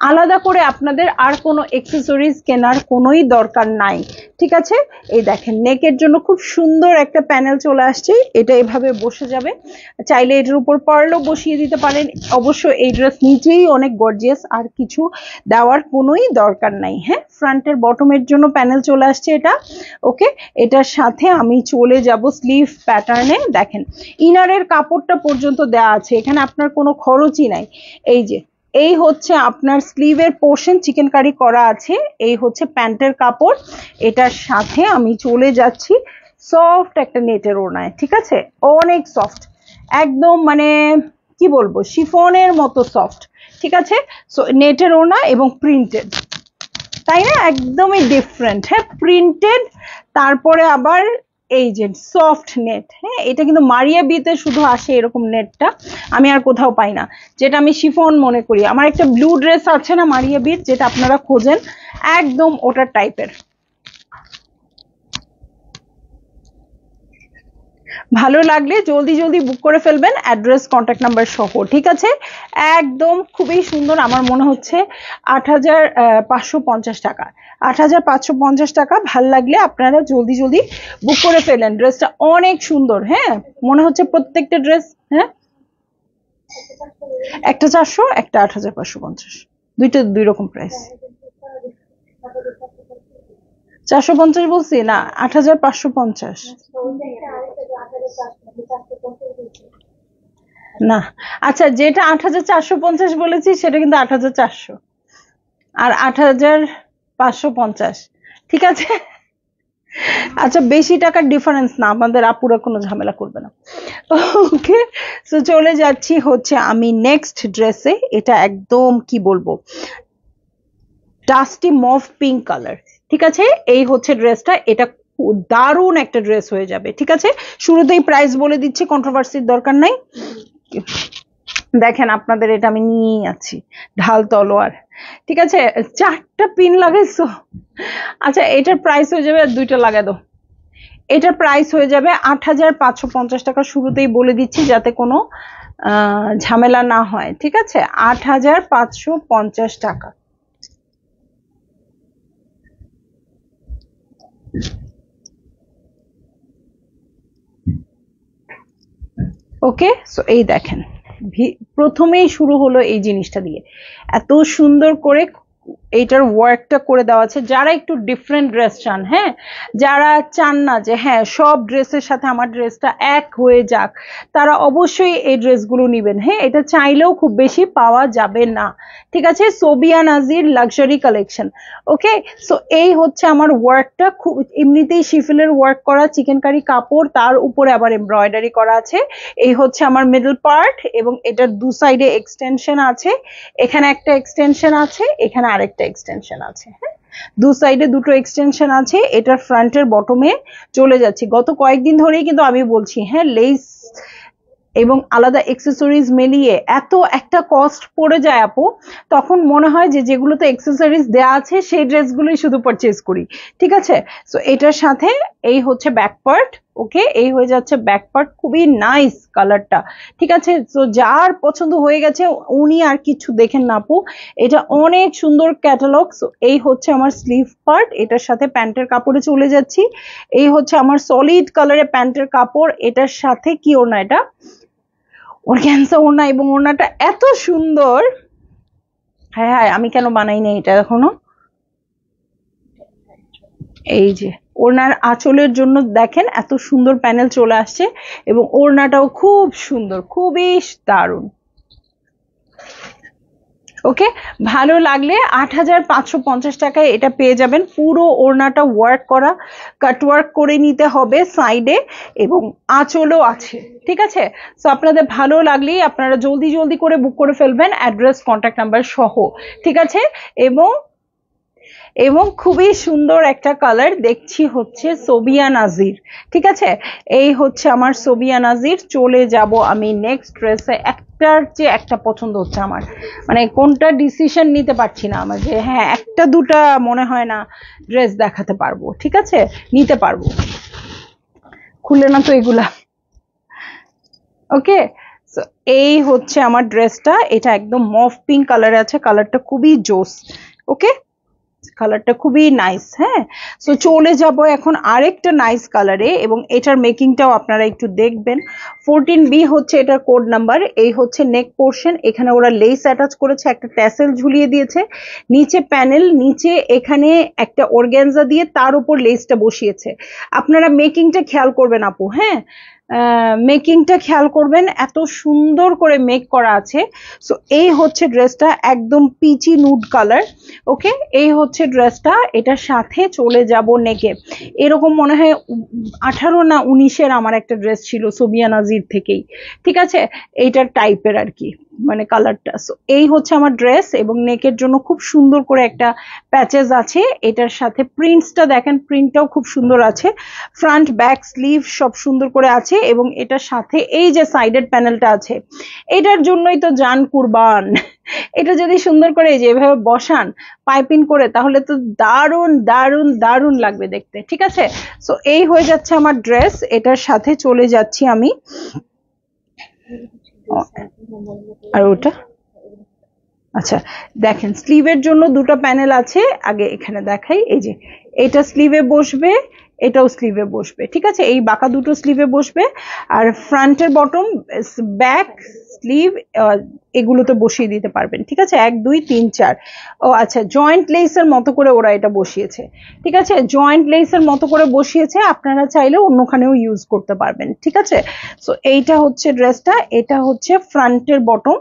আলাদা করে আপনাদের আর কোনো এক্সেসরিজ কেনার কোনোই দরকার নাই। ঠিক আছে, এই দেখেন নেকের জন্য খুব সুন্দর একটা প্যানেল চলে আসছে, এটা এভাবে বসে যাবে, চাইলে এটার উপর পার্লও বসিয়ে দিতে পারেন। অবশ্য এই ড্রেস নিচেই অনেক গর্জিয়াস, আর কিছু দেওয়ার কোনোই দরকার নাই। হ্যাঁ, ফ্রন্টের বটমের জন্য প্যানেল চলে আসছে এটা। ওকে, এটার সাথে আমি চলে যাব স্লিভ প্যাটার্নে। দেখেন ইনারের কাপড়টা পর্যন্ত দেওয়া আছে, এখানে আপনার কোনো খরচই নাই। এই যে এই হচ্ছে আপনার স্লিভের পোর্শন, চিকেন কারি করা আছে, এই হচ্ছে প্যান্টের কাপড়, এটার সাথে আমি চলে যাচ্ছি সফট একটা নেটের ওড়নায়। ঠিক আছে, অনেক সফট, একদম মানে কি বলবো, শিফনের মতো সফট। ঠিক আছে, সো নেটের ওড়না এবং প্রিন্টেড, তাই না, একদমই ডিফারেন্ট। হ্যাঁ, প্রিন্টেড, তারপরে আবার এই যে সফট নেট। হ্যাঁ, এটা কিন্তু মারিয়া বিতে শুধু আসে এরকম নেটটা, আমি আর কোথাও পাই না, যেটা আমি শিফন মনে করি। আমার একটা ব্লু ড্রেস আছে না মারিয়া বিট, যেটা আপনারা খোঁজেন, একদম ওটার টাইপের। ভালো লাগলে জলদি জলদি বুক করে ফেলবেন, অ্যাড্রেস কন্ট্যাক্ট নাম্বার সহ। ঠিক আছে, একদম খুবই সুন্দর, আমার মনে হচ্ছে ৮৫৫০ টাকা, ৮৫৫০ টাকা। ভাল লাগলে আপনারা জলদি জলদি বুক করে ফেলেন, ড্রেসটা অনেক সুন্দর। হ্যাঁ, মনে হচ্ছে প্রত্যেকটা ড্রেস, হ্যাঁ, একটা ৪০০, একটা ৮৫৫০, দুইটা দুই রকম প্রাইস। ৪৫০ বলছি না, ৮৫৫০ না। আচ্ছা, যেটা ৮৪৫০ বলেছি সেটা কিন্তু ৮৪০০ আর ৮৫৫০। ঠিক আছে, আচ্ছা বেশি টাকার ডিফারেন্স না, আমাদের আপুরা কোনো ঝামেলা করবে না। ওকে, সো চলে যাচ্ছি হচ্ছে আমি নেক্সট ড্রেসে। এটা একদম কি বলবো, ডাস্টি মভ পিঙ্ক কালার। ঠিক আছে, এই হচ্ছে ড্রেসটা, এটা দারুণ একটা ড্রেস হয়ে যাবে। ঠিক আছে, শুরুতেই প্রাইস বলে দিচ্ছি, কন্ট্রোভার্সির দরকার নাই। দেখেন আপনাদের এটা আমি নিয়েই আছি, ঢাল তলোয়ার। ঠিক আছে, 4টা পিন লাগাইছো। আচ্ছা, এটার প্রাইস হয়ে যাবে, দুইটা লাগাই দাও, এটার প্রাইস হয়ে যাবে ৮৫৫০ টাকা। শুরুতেই বলে দিচ্ছি যাতে কোনো ঝামেলা না হয়। ঠিক আছে, ৮৫৫০ টাকা। ওকে, সো এই দেখেন প্রথমেই শুরু হলো এই জিনিসটা দিয়ে, এত সুন্দর করে এইটার ওয়ার্কটা করে দেওয়া আছে। যারা একটু ডিফারেন্ট ড্রেস চান, হ্যাঁ, যারা চান না যে হ্যাঁ সব ড্রেসের সাথে আমার ড্রেসটা এক হয়ে যাক, তারা অবশ্যই এই ড্রেসগুলো নেবেন। হ্যাঁ, এটা চাইলেও খুব বেশি পাওয়া যাবে না, ঠিক আছে। সোবিয়া নাজির লাক্সারি কালেকশন। ওকে, সো এই হচ্ছে আমার ওয়ার্কটা, খুব এমনিতেই শিফলের ওয়ার্ক করা, চিকেন কারি কাপড়, তার উপরে আবার এমব্রয়ডারি করা আছে। এই হচ্ছে আমার মিডল পার্ট, এবং এটার দু সাইডে এক্সটেনশন আছে, এখানে একটা এক্সটেনশন আছে, এখানে আরেকটা এক্সটেনশন আছে। হ্যাঁ, দু সাইডে দুটো এক্সটেনশন আছে। এটার ফ্রন্টের বটমে চলে যাচ্ছি, গত কয়েকদিন ধরেই কিন্তু আমি বলছি, হ্যাঁ, লেস এবং আলাদা অ্যাক্সেসরিজ মিলিয়ে এত একটা কস্ট পড়ে যায় আপু, তখন মনে হয় যে যেগুলোতে অ্যাক্সেসরিজ দেয়া আছে সেই ড্রেসগুলোই শুধু পারচেজ করি, ঠিক আছে। সো এটার সাথে এই হচ্ছে ব্যাক পার্ট। ওকে, এই হয়ে যাচ্ছে ব্যাক পার্ট, খুবই নাইস কালারটা, ঠিক আছে। তো যার পছন্দ হয়ে গেছে উনি আর কিছু দেখেন না আপু, এটা অনেক সুন্দর ক্যাটালগ। সো এই হচ্ছে আমার স্লিভ পার্ট, এটার সাথে প্যান্টের কাপড়ে চলে যাচ্ছি। এই হচ্ছে আমার সলিড কালারের প্যান্টের কাপড়, এটার সাথে কি ওড়না, এটা অর্গানজা ওড়না, এবং ওড়নাটা এত সুন্দর। হ্যাঁ হ্যাঁ, আমি কেন বানাই না এটা এখনো। এই যে ওড়নার আঁচলের জন্য দেখেন এত সুন্দর প্যানেল চলে আসছে, এবং ওড়নাটাও খুব সুন্দর, খুবই দারুণ। ওকে, ভালো লাগলে ৮৫৫০ টাকায় এটা পেয়ে যাবেন। পুরো ওড়নাটা ওয়ার্ক করা, কাট ওয়ার্ক করে নিতে হবে সাইডে, এবং আঁচলও আছে, ঠিক আছে। সো আপনাদের ভালো লাগলেই আপনারা জলদি জলদি করে বুক করে ফেলবেন, অ্যাড্রেস কন্ট্যাক্ট নাম্বার সহ, ঠিক আছে। এবং এবং খুবই সুন্দর একটা কালার দেখছি হচ্ছে সোবিয়া নাজির, ঠিক আছে। এই হচ্ছে আমার সোবিয়া নাজির। চলে যাব আমি নেক্সট ড্রেসে। একটার চেয়ে একটা পছন্দ হচ্ছে আমার, মানে কোনটা ডিসিশন নিতে পারছি না আমার, যে হ্যাঁ একটা দুটা মনে হয় না ড্রেস দেখাতে পারবো, ঠিক আছে, নিতে পারবো। খুলে না তো এগুলা। ওকে, এই হচ্ছে আমার ড্রেসটা, এটা একদম মফ পিঙ্ক কালারে আছে, কালারটা খুবই জোস। ওকে, কালারটা খুবই নাইস। হ্যাঁ, সো চলে যাব এখন আরেকটা নাইস কালারে, এবং এটার মেকিংটাও আপনারা একটু দেখবেন। 14B হচ্ছে এটার কোড নাম্বার। এই হচ্ছে নেক পোর্শন, এখানে ওরা লেস অ্যাটাচ করেছে, একটা ট্যাসেল ঝুলিয়ে দিয়েছে, নিচে প্যানেল, নিচে এখানে একটা অর্গানজা দিয়ে তার উপর লেসটা বসিয়েছে। আপনারা মেকিংটা খেয়াল করবেন আপু, হ্যাঁ, মেকিংটা খেয়াল করবেন, এত সুন্দর করে মেক করা আছে। সো এই হচ্ছে ড্রেসটা, একদম পিচি নুড কালার। ওকে, এই হচ্ছে ড্রেসটা, এটার সাথে চলে যাব নেকে। এরকম মনে হয় 18 না 19-এর আমার একটা ড্রেস ছিল সোবিয়া নাজির থেকেই, ঠিক আছে, এইটার টাইপের আর কি, মানে কালারটা। সো এই হচ্ছে আমার ড্রেস, এবং নেকের জন্য খুব সুন্দর করে একটা প্যাচেস আছে। এটার সাথে প্রিন্টসটা দেখেন, প্রিন্টটাও খুব সুন্দর আছে, ফ্রন্ট ব্যাক স্লিভ সব সুন্দর করে আছে, এবং এটার সাথে এই যে সাইডের প্যানেলটা আছে, এটার জন্যই তো জান কুরবান। এটা যদি সুন্দর করে এই যে এভাবে বসান পাইপিং করে, তাহলে তো দারুণ দারুণ দারুণ লাগবে দেখতে, ঠিক আছে। সো এই হয়ে যাচ্ছে আমার ড্রেস, এটার সাথে চলে যাচ্ছি আমি। আর ওটা আচ্ছা, দেখেন স্লিভের জন্য দুটো প্যানেল আছে, আগে এখানে দেখাই। এই যে এটা স্লিভে বসবে, এটাও স্লিভে বসবে, ঠিক আছে, এই বাঁকা দুটো স্লিভে বসবে। আর ফ্রন্টের বটম ব্যাক স্লিভ এগুলোতে বসিয়ে দিতে পারবেন, ঠিক আছে, 1 2 3 4। ও আচ্ছা, জয়েন্ট লেসের মতো করে ওরা এটা বসিয়েছে, ঠিক আছে, জয়েন্ট লেসের মতো করে বসিয়েছে, আপনারা চাইলে অন্যখানেও ইউজ করতে পারবেন, ঠিক আছে। সো এইটা হচ্ছে ড্রেসটা, এটা হচ্ছে ফ্রন্টের বটম।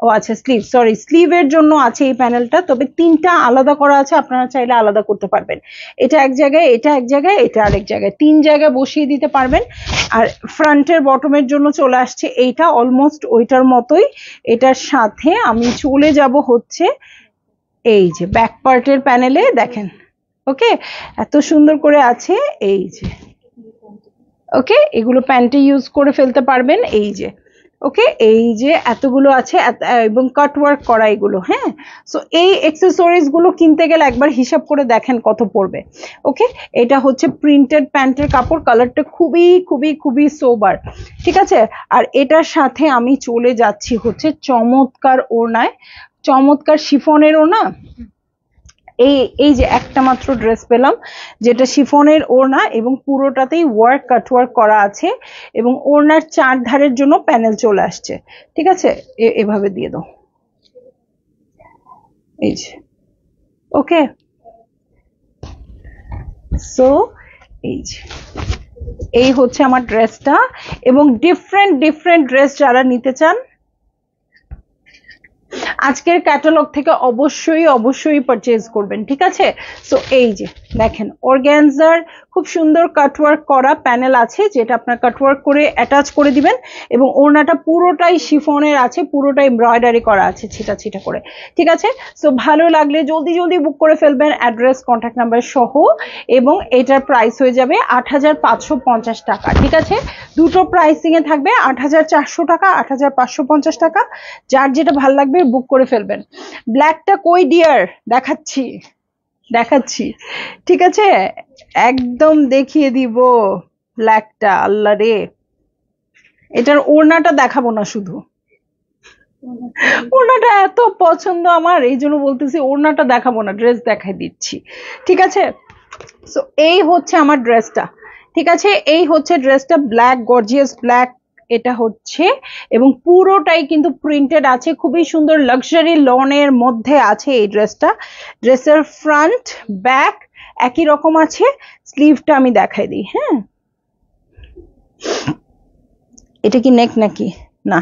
ও আচ্ছা, স্লিভ, সরি, স্লিভের জন্য আছে এই প্যানেলটা, তবে তিনটা আলাদা করা আছে, আপনারা চাইলে আলাদা করতে পারবেন। এটা এক জায়গায়, এটা এক জায়গায়, এটা আরেক জায়গায়, 3 জায়গায় বসিয়ে দিতে পারবেন। আর ফ্রন্টের বটমের জন্য চলে আসছে এইটা, অলমোস্ট ওইটার মতোই। এটার সাথে আমি চলে যাব হচ্ছে এই যে ব্যাক পার্টের প্যানেলে, দেখেন। ওকে, এত সুন্দর করে আছে, এই যে। ওকে, এগুলো প্যান্টে ইউজ করে ফেলতে পারবেন, এই যে। ওকে, এই যে এতগুলো আছে, এবং কাট ওয়ার্ক করা এগুলো। হ্যাঁ, সো এই অ্যাক্সেসরিজ গুলো কিনতে গেলে একবার হিসাব করে দেখেন কত পড়বে। ওকে, এটা হচ্ছে প্রিন্টেড প্যান্টের কাপড়, কালারটা খুবই খুবই খুবই সোবার, ঠিক আছে। আর এটার সাথে আমি চলে যাচ্ছি হচ্ছে চমৎকার ওড়নায়, চমৎকার শিফনের ওড়না। এই এই যে একটা মাত্র ড্রেস পেলাম যেটা শিফনের ওড়না এবং পুরোটাতেই ওয়ার্ক কাট ওয়ার্ক করা আছে এবং ওড়নার চার ধারের জন্য প্যানেল চলে আসছে। ঠিক আছে, এভাবে দিয়ে দাও, এই যে। ওকে, সো এই যে এই হচ্ছে আমার ড্রেসটা। এবং ডিফারেন্ট ডিফারেন্ট ড্রেস যারা নিতে চান আজকের ক্যাটালগ থেকে অবশ্যই অবশ্যই পারচেজ করবেন। ঠিক আছে, সো এই যে দেখেন অর্গানজার খুব সুন্দর কাটওয়ার্ক করা প্যানেল আছে যেটা আপনার কাটওয়ার্ক করে অ্যাটাচ করে দিবেন এবং ওড়নাটা পুরোটাই শিফনের আছে, পুরোটাই এমব্রয়ডারি করা আছে ছিটা ছিটা করে। ঠিক আছে, সো ভালো লাগলে জলদি জলদি বুক করে ফেলবেন অ্যাড্রেস কন্ট্যাক্ট নাম্বার সহ এবং এটার প্রাইস হয়ে যাবে ৮৫৫০ টাকা। ঠিক আছে, দুটো প্রাইসিং এ থাকবে ৮৪০০ টাকা, ৮৫৫০ টাকা, যার যেটা ভালো লাগবে বুক করে ফেলবেন। ব্ল্যাকটা কই ডিয়ার, দেখাচ্ছি দেখাচ্ছি। ঠিক আছে, একদম দেখিয়ে দিব ব্ল্যাকটা। আল্লাহ রে, এটার ওড়নাটা দেখাবো না, শুধু ওড়নাটা এত পছন্দ আমার, এই জন্য বলতেছি ওড়নাটা দেখাবো না, ড্রেস দেখাই দিচ্ছি। ঠিক আছে, সো এই হচ্ছে আমার ড্রেসটা। ঠিক আছে, এই হচ্ছে ড্রেসটা, ব্ল্যাক গর্জিয়াস ব্ল্যাক এটা হচ্ছে এবং পুরোটাই কিন্তু প্রিন্টেড আছে, খুবই সুন্দর লাক্সারি লনের মধ্যে আছে এই ড্রেসটা। ড্রেসের ফ্রন্ট ব্যাক একই রকম আছে। স্লিভটা আমি দেখাই দিই। হ্যাঁ, এটা কি নেক নাকি না?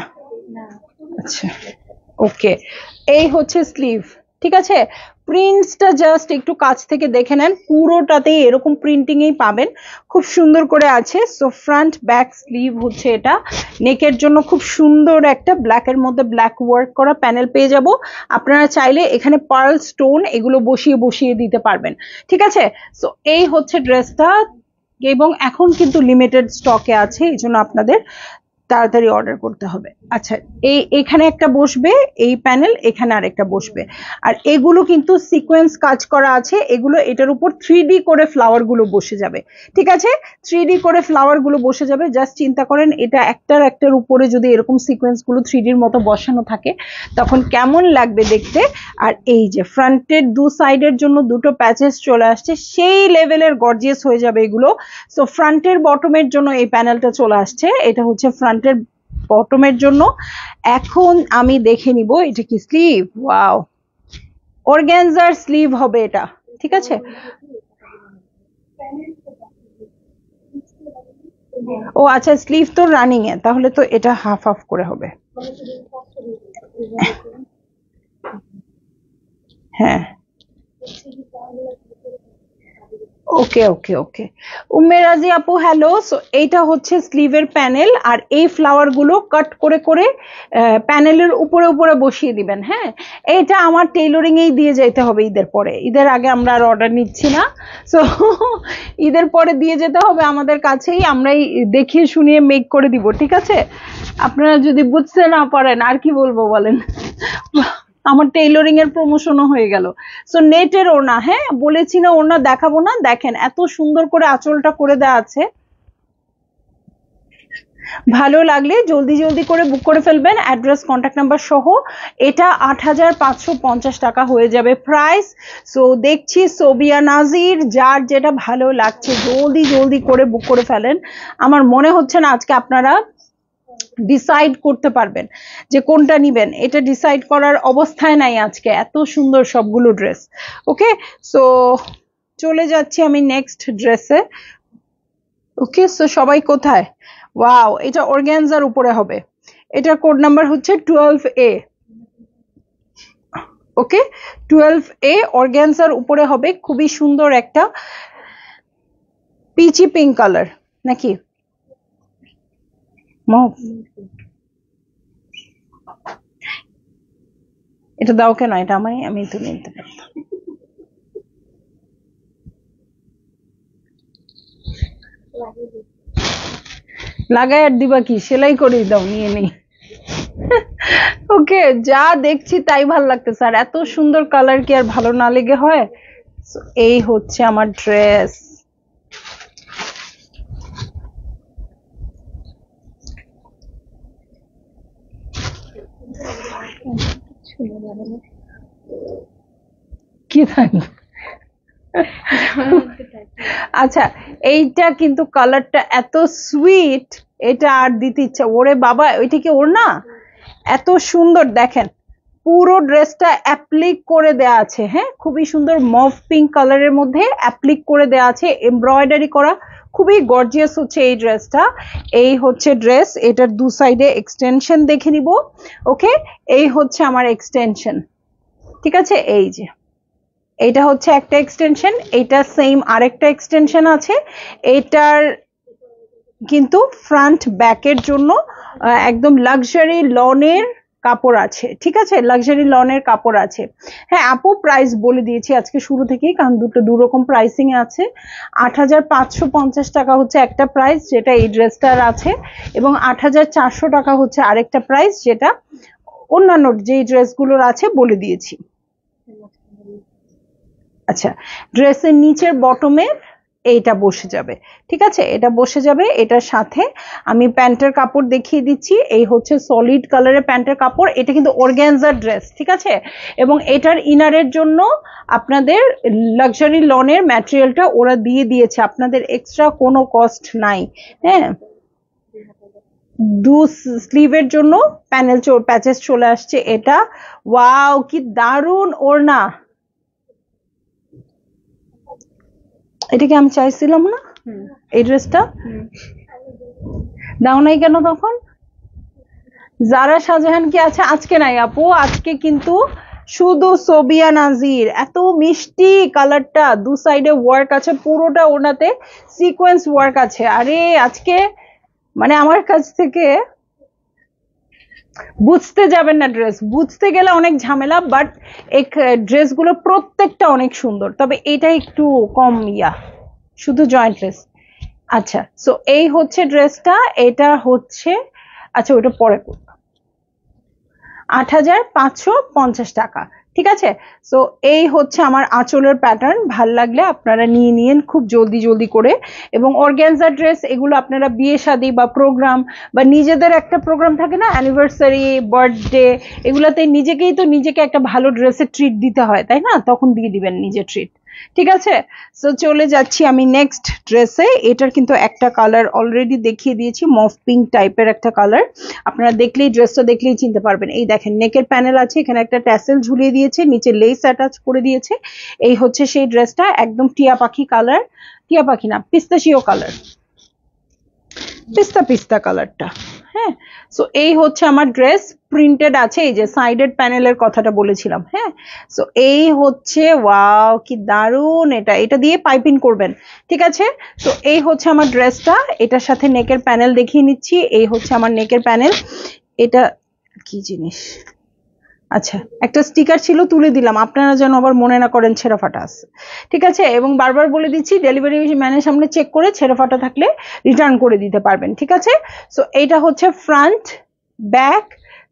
আচ্ছা, ওকে, এই হচ্ছে স্লিভ। ঠিক আছে, প্রিন্টসটা জাস্ট একটু কাছ থেকে দেখে নেন, পুরোটাতেই এরকম প্রিন্টিং এই পাবেন, খুব সুন্দর করে আছে। সো ফ্রন্ট ব্যাক স্লিভ হচ্ছে এটা। নেকের জন্য খুব সুন্দর একটা ব্ল্যাকের মধ্যে ব্ল্যাক ওয়ার্ক করা প্যানেল পেয়ে যাব। আপনারা চাইলে এখানে পার্ল স্টোন এগুলো বসিয়ে বসিয়ে দিতে পারবেন। ঠিক আছে, সো এই হচ্ছে ড্রেসটা এবং এখন কিন্তু লিমিটেড স্টকে আছে, এই জন্য আপনাদের তাড়াতাড়ি অর্ডার করতে হবে। আচ্ছা, এখানে একটা বসবে এই প্যানেল, এখানে আরেকটা বসবে, আর এগুলো কিন্তু সিকোয়েন্স কাজ করা আছে, এগুলো এটার উপর 3D করে ফ্লাওয়ার গুলো বসে যাবে। ঠিক আছে, 3D করে ফ্লাওয়ার গুলো বসে যাবে। জাস্ট চিন্তা করেন এটা একটার একটার উপরে যদি এরকম সিকোয়েন্স গুলো 3Dর মতো বসানো থাকে তখন কেমন লাগবে দেখতে। আর এই যে ফ্রন্টের দু সাইডের জন্য দুটো প্যাচেস চলে আসছে, সেই লেভেলের গর্জিয়াস হয়ে যাবে এগুলো। সো ফ্রন্টের বটমের জন্য এই প্যানেলটা চলে আসছে, এটা হচ্ছে ফ্রন্টের বটমের জন্য। এখন আমি দেখে নিব এটা কি স্লিভ। ওয়াও, অর্গানজার স্লিভ হবে এটা। ঠিক আছে, ও আচ্ছা, স্লিভ তো রানিং এ, তাহলে তো এটা হাফ হাফ করে হবে। হ্যাঁ, ওকে ওকে ওকে, উম্মেরাজি আপু হ্যালো। সো এইটা হচ্ছে স্লিভের প্যানেল, আর এই ফ্লাওয়ার গুলো কাট করে করে প্যানেলের উপরে উপরে বসিয়ে দিবেন। হ্যাঁ, এইটা আমার টেইলরিং এই দিয়ে যেতে হবে ঈদের পরে, ঈদের আগে আমরা আর অর্ডার নিচ্ছি না। সো ঈদের পরে দিয়ে যেতে হবে আমাদের কাছেই, আমরাই দেখিয়ে শুনিয়ে মেক করে দিব। ঠিক আছে, আপনারা যদি বুঝতে না পারেন আর কি বলবো বলেন। আমার টেইলরিং এর প্রমোশনও হয়ে গেল। সো নেটের ওড়না, হ্যাঁ বলেছি না ওড়না দেখাবো না, দেখেন এত সুন্দর করে আঁচলটা করে দেওয়া আছে। ভালো লাগলে জলদি জলদি করে বুক করে ফেলবেন অ্যাড্রেস কন্ট্যাক্ট নাম্বার সহ। এটা ৮৫৫০ টাকা হয়ে যাবে প্রাইস। সো দেখছি সোবিয়া নাজির, যার যেটা ভালো লাগছে জলদি জলদি করে বুক করে ফেলেন। আমার মনে হচ্ছে না আজকে আপনারা ডিসাইড করতে পারবেন যে কোনটা নিবেন, এটা ডিসাইড করার অবস্থায় নাই আজকে, এত সুন্দর সবগুলো ড্রেস। ওকে, সো চলে যাচ্ছি আমি নেক্সট ড্রেসে। ওকে, সো সবাই কোথায়? ওয়াও, এটা অর্গানজার উপরে হবে, এটার কোড নাম্বার হচ্ছে 12A। ওকে, 12A অর্গানজার উপরে হবে, খুবই সুন্দর একটা পিচি পিঙ্ক কালার নাকি মফ। এটা দাও কেন, এটা আমি তো নিতে পারতাম। লাগাই আর দিবা কি, সেলাই করে দাও, নিয়ে নেই। ওকে, যা দেখছি তাই ভালো লাগতেছে, আর এত সুন্দর কালার কি আর ভালো না লেগে হয়। এই হচ্ছে আমার ড্রেস। কি থাকবে আচ্ছা, এইটা কিন্তু কালারটা এত সুইট, এটা আর দিতে ইচ্ছা, ওরে বাবা ওইটা কি ওর না, এত সুন্দর দেখেন, পুরো ড্রেসটা অ্যাপ্লিক করে দেয়া আছে। হ্যাঁ, খুবই সুন্দর মভ পিঙ্ক কালারের মধ্যে অ্যাপ্লিক করে দেয়া আছে, এমব্রয়ডারি করা, খুবই গর্জিয়াস হচ্ছে এই ড্রেসটা। এই হচ্ছে ড্রেস, এটার দু সাইডে এক্সটেনশন দেখে নিব। ওকে, এই হচ্ছে আমার এক্সটেনশন, ঠিক আছে, এই যে এইটা হচ্ছে একটা এক্সটেনশন, এইটা সেম আরেকটা এক্সটেনশন আছে। এটার কিন্তু ফ্রন্ট ব্যাকের জন্য একদম লাক্সারি লনের কাপড় আছে, ঠিক আছে, লাক্সারি লনের কাপড় আছে। হ্যাঁ আপু, প্রাইস বলে দিয়েছি আজকে শুরু থেকেই, কারণ দু রকম প্রাইসিং এ আছে। ৮৫৫০ টাকা হচ্ছে একটা প্রাইস, যেটা এই ড্রেসটার আছে, এবং ৮৪০০ টাকা হচ্ছে আরেকটা প্রাইস, যেটা অন্যান্য যে ড্রেসগুলোর আছে বলে দিয়েছি। আচ্ছা, ড্রেসের নিচের বটমের এইটা বসে যাবে, ঠিক আছে, এটা বসে যাবে। এটার সাথে আমি প্যান্টের কাপড় দেখিয়ে দিচ্ছি, এই হচ্ছে সলিড কালারের প্যান্টের কাপড়, এটা কিন্তু অর্গানজার ড্রেস, ঠিক আছে, এবং এটার ইনারের জন্য আপনাদের লাক্সারি লনের ম্যাটেরিয়ালটা ওরা দিয়ে দিয়েছে, আপনাদের এক্সট্রা কোনো কস্ট নাই। হ্যাঁ, দু স্লিভের জন্য প্যানেল প্যাচেস চলে আসছে। এটা ওয়াও, কি দারুণ ওড়না, এটা কি আমি চাইছিলাম না এই ড্রেসটা? দাও নাই কেন তখন? যারা শাহজাহান কি আছে আজকে? নাই আপু, আজকে কিন্তু শুধু সোবিয়া নাজির। এত মিষ্টি কালারটা, দু সাইডে ওয়ার্ক আছে, পুরোটা ওনাতে সিকোয়েন্স ওয়ার্ক আছে। আরে আজকে মানে আমার কাছ থেকে বুঝতে যাবেন না, ড্রেস বুঝতে গেলে অনেক ঝামেলা, বাট এই ড্রেসগুলো প্রত্যেকটা অনেক সুন্দর, তবে এটা একটু কম শুধু জয়েন্টলেস। আচ্ছা, সো এই হচ্ছে ড্রেসটা, এটা হচ্ছে, আচ্ছা ওটা পরে করব, ৮৫৫০ টাকা, ঠিক আছে। সো এই হচ্ছে আমার আঁচলের প্যাটার্ন, ভাল লাগলে আপনারা নিয়ে নিন খুব জলদি জলদি করে। এবং অর্গানজা ড্রেস এগুলো আপনারা বিয়ে শাদী বা প্রোগ্রাম বা নিজেদের একটা প্রোগ্রাম থাকে না, অ্যানিভার্সারি, বার্থডে, এগুলাতে নিজেকে একটা ভালো ড্রেসের ট্রিট দিতে হয়, তাই না, তখন দিয়ে দিবেন নিজে ট্রিট, ঠিক আছে। সো চলে যাচ্ছি আমি নেক্সট ড্রেসে। এটার কিন্তু একটা কালার অলরেডি দেখিয়ে দিয়েছি, মফ পিঙ্ক টাইপের একটা কালার, আপনারা দেখলেই ড্রেসটা দেখলেই চিনতে পারবেন। এই দেখেন নেকের প্যানেল আছে, এখানে একটা ট্যাসেল ঝুলিয়ে দিয়েছে, নিচে লেস অ্যাটাচ করে দিয়েছে। এই হচ্ছে সেই ড্রেসটা, একদম টিয়া পাখি কালার, টিয়া পাখি না, পিস্তাচিও কালার, পিস্তা কালারটা। হ্যাঁ, সো এই হচ্ছে আমার ড্রেস, প্রিন্টেড আছে, এই যে সাইডেড প্যানেলের কথাটা বলেছিলাম। হ্যাঁ, সো এই হচ্ছে, ওয়াও কি দারুন, এটা দিয়ে পাইপিং করবেন, ঠিক আছে। তো এই হচ্ছে আমার ড্রেসটা, এটার সাথে নেকের প্যানেল দেখিয়ে নিচ্ছি। এই হচ্ছে আমার নেকের প্যানেল। এটা কি জিনিস, আচ্ছা একটা স্টিকার ছিল তুলে দিলাম, আপনারা যেন আবার মনে না করেন ছেঁড়া ফাটা আছে, ঠিক আছে। এবং বারবার বলে দিচ্ছি, ডেলিভারি ম্যানের সামনে চেক করে ছেঁড়া ফাটা থাকলে রিটার্ন করে দিতে পারবেন, ঠিক আছে। সো এইটা হচ্ছে front, back,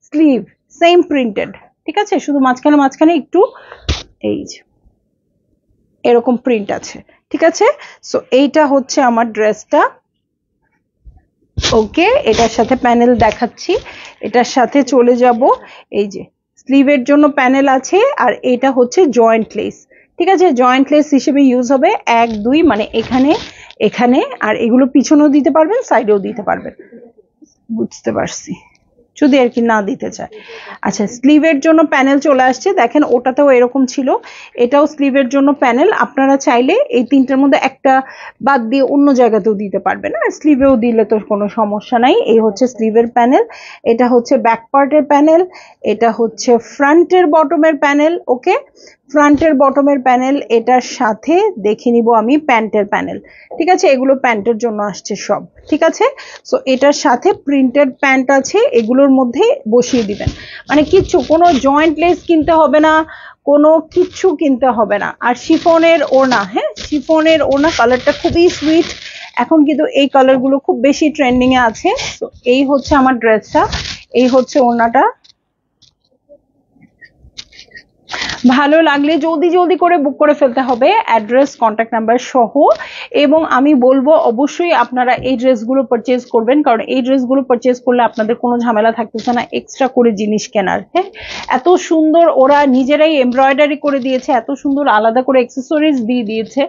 sleeve same printed, ঠিক আছে, শুধু মাঝখানে একটু এই যে এরকম প্রিন্ট আছে, ঠিক আছে। সো এইটা হচ্ছে আমার ড্রেসটা। ওকে, এটার সাথে প্যানেল দেখাচ্ছি, এটার সাথে চলে যাব, এই যে স্লিভের জন্য প্যানেল আছে, আর এটা হচ্ছে জয়েন্ট লেস, ঠিক আছে, জয়েন্ট লেস হিসেবে ইউজ হবে ১ ২, মানে এখানে আর এগুলো পিছনেও দিতে পারবেন, সাইডেও দিতে পারবেন, বুঝতে পারছি, যদি আর কি না দিতে চায়। আচ্ছা, স্লিভের জন্য প্যানেল চলে আসছে, দেখেন ওটাতেও এরকম ছিল, এটাও স্লিভের জন্য প্যানেল, আপনারা চাইলে এই তিনটার মধ্যে একটা বাদ দিয়ে অন্য জায়গাতেও দিতে পারবেন, আর স্লিভেও দিলে তো কোনো সমস্যা নাই। এই হচ্ছে স্লিভের প্যানেল, এটা হচ্ছে ব্যাক পার্টের প্যানেল, এটা হচ্ছে ফ্রন্টের বটমের প্যানেল। ওকে, ফ্রন্টের বটমের প্যানেল, এটার সাথে দেখে নিব আমি প্যান্টের প্যানেল, ঠিক আছে, এগুলো প্যান্টের জন্য আসছে সব, ঠিক আছে। সো এটার সাথে প্রিন্টেড প্যান্ট আছে, এগুলোর মধ্যে বসিয়ে দিবেন, মানে কিচ্ছু কোনো জয়েন্ট লেস কিনতে হবে না, কোনো কিচ্ছু কিনতে হবে না। আর শিফনের ওড়না, হ্যাঁ শিফনের ওড়না, কালারটা খুবই সুইট, এখন কিন্তু এই কালারগুলো খুব বেশি ট্রেন্ডিং এ আছে। তো এই হচ্ছে আমার ড্রেসটা, এই হচ্ছে ওড়নাটা। ভালো লাগলে জলদি জলদি করে বুক করে ফেলতে হবে, অ্যাড্রেস কন্ট্যাক্ট নাম্বার সহ। এবং আমি বলবো অবশ্যই আপনারা এই ড্রেসগুলো পারচেজ করবেন, কারণ এই ড্রেসগুলো পারচেজ করলে আপনাদের কোনো ঝামেলা থাকতেছে না এক্সট্রা করে জিনিস কেনার। হ্যাঁ, এত সুন্দর ওরা নিজেরাই এমব্রয়ডারি করে দিয়েছে, এত সুন্দর আলাদা করে অ্যাক্সেসরিজ দিয়ে দিয়েছে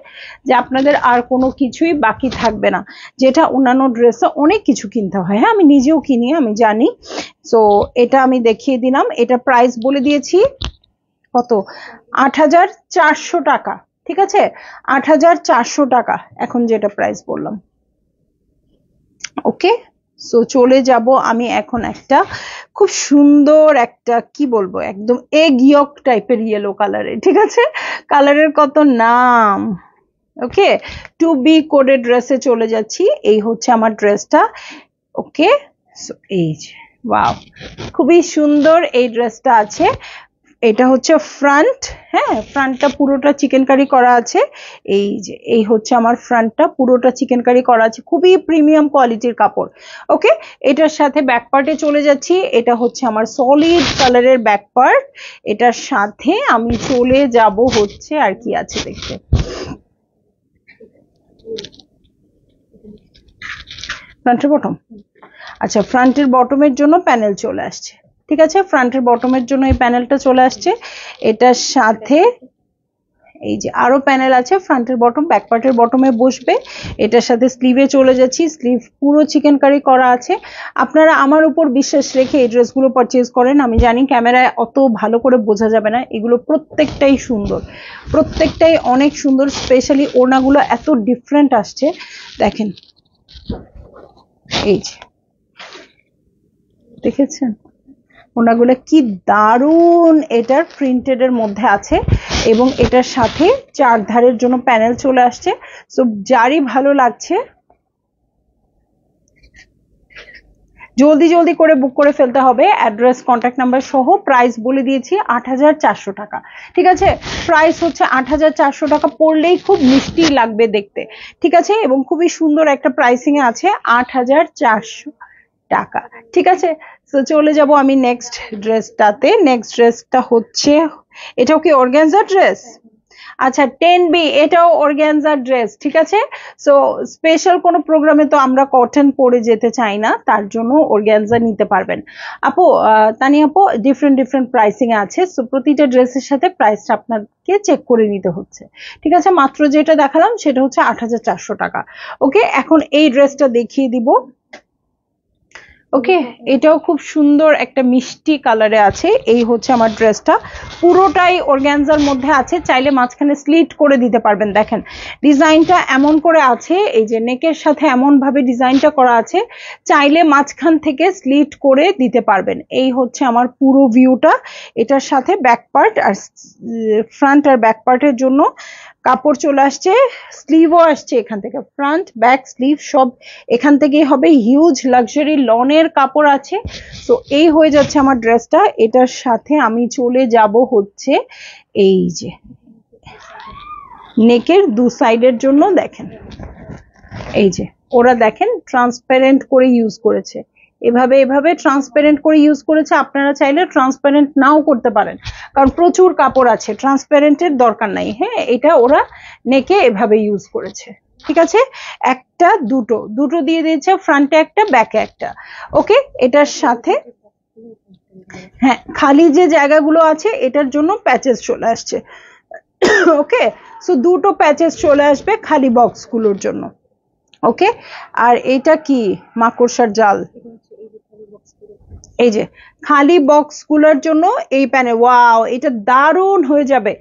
যে আপনাদের আর কোনো কিছুই বাকি থাকবে না, যেটা অন্যান্য ড্রেসে অনেক কিছু কিনতে হয়। হ্যাঁ, আমি নিজেও কিনি, আমি জানি। সো এটা আমি দেখিয়ে দিলাম, এটা প্রাইস বলে দিয়েছি কত, ৮,৪০০ টাকা। ঠিক আছে, ৮,৪০০ টাকা এখন যেটা প্রাইস বললাম। ওকে, সো চলে যাব আমি এখন একটা খুব সুন্দর একটা কি বলবো একদম এগ ইয়ক টাইপের ইয়েলো কালারের। ঠিক আছে, কালারের কত নাম। ওকে, টু বি কোডের ড্রেসে চলে যাচ্ছি। এই হচ্ছে আমার ড্রেসটা। ওকে, সো এই যে ওয়াও, খুবই সুন্দর এই ড্রেসটা আছে। এটা হচ্ছে ফ্রন্ট। হ্যাঁ, ফ্রন্টটা পুরোটা চিকেন কারি করা আছে। এই যে এই হচ্ছে আমার ফ্রন্টটা পুরোটা চিকেন কারি করা আছে, খুবই প্রিমিয়াম কোয়ালিটির কাপড়। ওকে, এটার সাথে ব্যাক পার্টে চলে যাচ্ছি। এটা হচ্ছে আমার সলিড কালারের ব্যাক পার্ট। এটার সাথে আমি চলে যাব হচ্ছে আর কি আছে দেখতে, ফ্রন্টের বটম। আচ্ছা, ফ্রন্টের বটমের জন্য প্যানেল চলে আসছে। ঠিক আছে, ফ্রন্টের বটমের জন্য এই প্যানেলটা চলে আসছে। এটার সাথে এই যে আরো প্যানেল আছে, ফ্রন্টের বটম ব্যাক পার্টের বটমে বসবে। এটার সাথে স্লিভে চলে যাচ্ছি, স্লিভ পুরো চিকেন কারি করা আছে। আপনারা আমার উপর বিশ্বাস রেখে এই ড্রেসগুলো পারচেজ করেন। আমি জানি ক্যামেরায় অত ভালো করে বোঝা যাবে না, এগুলো প্রত্যেকটাই সুন্দর, প্রত্যেকটাই অনেক সুন্দর। স্পেশালি ওড়নাগুলো এত ডিফারেন্ট আসছে, দেখেন এই যে দেখেছেন ওনাগুলো কি দারুন, এটার প্রিন্টেড এর মধ্যে আছে এবং এটার সাথে চার ধারের জন্য প্যানেল চলে আসছে। সো যারই ভালো লাগছে জলদি জলদি করে বুক করে ফেলতে হবে, অ্যাড্রেস কন্ট্যাক্ট নাম্বার সহ। প্রাইস বলে দিয়েছি ৮,৪০০ টাকা। ঠিক আছে, প্রাইস হচ্ছে ৮,৪০০ টাকা, পড়লেই খুব মিষ্টি লাগবে দেখতে। ঠিক আছে, এবং খুবই সুন্দর একটা প্রাইসিং এ আছে ৮,৪০০ টাকা। ঠিক আছে, তো চলে যাব আমি নেক্সট ড্রেসটাতে। নেক্সট ড্রেসটা হচ্ছে, এটাও কি অর্গানজা ড্রেস? আচ্ছা, 10B, এটাও অর্গানজা ড্রেস। ঠিক আছে, সো স্পেশাল কোনো প্রোগ্রামে তো আমরা কটন পরে যেতে চাই না, তার জন্য অর্গানজা নিতে পারবেন। আপু, তানিয়া আপু, ডিফারেন্ট ডিফারেন্ট প্রাইসিং এ আছে, সো প্রতিটা ড্রেসের সাথে প্রাইসটা আপনাকে চেক করে নিতে হচ্ছে। ঠিক আছে, মাত্র যেটা দেখালাম সেটা হচ্ছে ৮,৪০০ টাকা। ওকে, এখন এই ড্রেসটা দেখিয়ে দিব। ওকে, এটাও খুব সুন্দর একটা মিষ্টি কালারে আছে। এই হচ্ছে আমার ড্রেসটা, পুরোটাই অর্গানজার মধ্যে আছে, চাইলে মাঝখানে স্লিট করে দিতে পারবেন। দেখেন ডিজাইনটা এমন করে আছে, এই যে নেকের সাথে এমন ভাবে ডিজাইনটা করা আছে, চাইলে মাঝখান থেকে স্লিট করে দিতে পারবেন। এই হচ্ছে আমার পুরো ভিউটা। এটার সাথে ব্যাক পার্ট আর ফ্রন্ট আর ব্যাক পার্টের জন্য কাপড় চলে আসছে, স্লিভও আসছে এখান থেকে, ফ্রন্ট ব্যাক স্লিভ সব এখান থেকেই হবে। হিউজ লাক্সারি লনের কাপড় আছে। তো এই হয়ে যাচ্ছে আমার ড্রেসটা। এটার সাথে আমি চলে যাব হচ্ছে এই যে নেকের দু সাইডের জন্য। দেখেন এই যে ওরা দেখেন ট্রান্সপারেন্ট করে ইউজ করেছে, এভাবে এভাবে ট্রান্সপারেন্ট করে ইউজ করেছে। আপনারা চাইলে ট্রান্সপারেন্ট নাও করতে পারেন, কারণ প্রচুর কাপড় আছে, ট্রান্সপারেন্টের দরকার নাই। হ্যাঁ, এটা ওরা নেকে এভাবে ইউজ করেছে। ঠিক আছে, একটা দুটো দুটো দিয়ে দিয়েছে, ফ্রন্টে একটা ব্যাকে একটা। ওকে, এটার সাথে হ্যাঁ খালি যে জায়গাগুলো আছে এটার জন্য প্যাচেস চলে আসছে। ওকে, সো দুটো প্যাচেস চলে আসবে খালি বক্সগুলোর জন্য। ওকে, আর এটা কি মাকড়সার জাল, এই যে খালি বক্সগুলোর জন্য এই প্যানে। ওয়াও, এটা দারুণ হয়ে যাবে,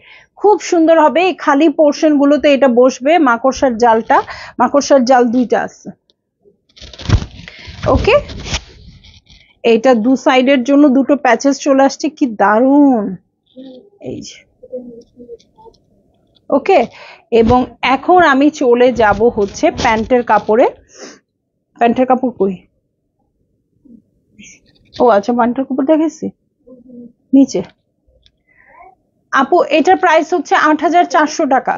খুব সুন্দর হবে। এই খালি পোর্শন গুলোতে এটা বসবে মাকড়সার জালটা। মাকড়সার জাল দুইটা আছে। ওকে, এইটা দু সাইডের জন্য দুটো প্যাচেস চলে আসছে, কি দারুণ। এই যে ওকে, এবং এখন আমি চলে যাব হচ্ছে প্যান্টের কাপড়ে। প্যান্টের কাপড় কই? ও আচ্ছা, প্যান্টের কাপড় দেখেছি নিচে। আপু, এটার প্রাইস হচ্ছে ৮,৪০০ টাকা।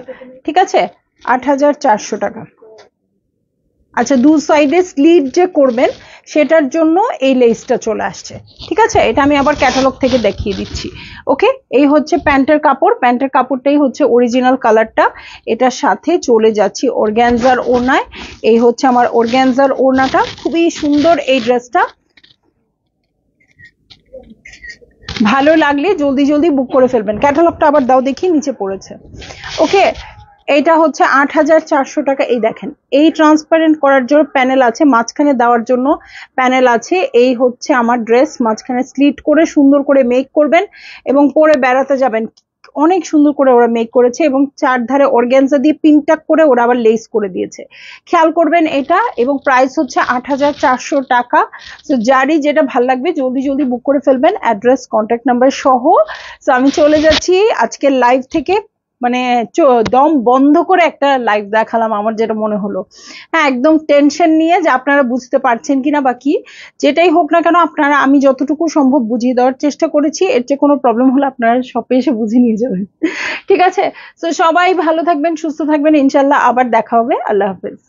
ঠিক আছে, ৮,৪০০ টাকা। আচ্ছা, দু সাইডে স্লিট যে করবেন সেটার জন্য এই লেসটা চলে আসছে। ঠিক আছে, এটা আমি আবার ক্যাটালগ থেকে দেখিয়ে দিচ্ছি। ওকে, এই হচ্ছে প্যান্টের কাপড়, প্যান্টের কাপড়টাই হচ্ছে অরিজিনাল কালারটা। এটার সাথে চলে যাচ্ছি অর্গ্যানজার ওড়নায়। এই হচ্ছে আমার অর্গ্যানজার ওড়নাটা, খুবই সুন্দর এই ড্রেসটা। ভালো লাগলে জলদি জলদি বুক করে ফেলবেন। ক্যাটালগটা আবার দাও দেখি, নিচে পড়েছে। ওকে, এইটা হচ্ছে ৮,৪০০ টাকা। এই দেখেন, এই ট্রান্সপারেন্ট করার জন্য প্যানেল আছে, মাঝখানে দেওয়ার জন্য প্যানেল আছে। এই হচ্ছে আমার ড্রেস, মাঝখানে স্লিট করে সুন্দর করে মেক করবেন এবং পরে বেড়াতে যাবেন। অনেক সুন্দর করে ওরা মেক করেছে এবং চারধারে অর্গ্যানজা দিয়ে পিনটাক করে ওরা আবার লেস করে দিয়েছে, খেয়াল করবেন এটা। এবং প্রাইস হচ্ছে ৮,৪০০ টাকা। তো যারই যেটা ভাল লাগবে জলদি জলদি বুক করে ফেলবেন, অ্যাড্রেস কন্ট্যাক্ট নাম্বার সহ। তো আমি চলে যাচ্ছি আজকের লাইভ থেকে, মানে দম বন্ধ করে একটা লাইভ দেখালাম আমার যেটা মনে হলো। হ্যাঁ, একদম টেনশন নিয়ে যে আপনারা বুঝতে পারছেন কিনা বা কি, যেটাই হোক না কেন আপনারা, আমি যতটুকু সম্ভব বুঝিয়ে দেওয়ার চেষ্টা করেছি। এর চেয়ে কোনো প্রবলেম হলে আপনারা শপে এসে বুঝে নিয়ে যাবেন। ঠিক আছে, তো সবাই ভালো থাকবেন, সুস্থ থাকবেন, ইনশাল্লাহ আবার দেখা হবে। আল্লাহ হাফেজ।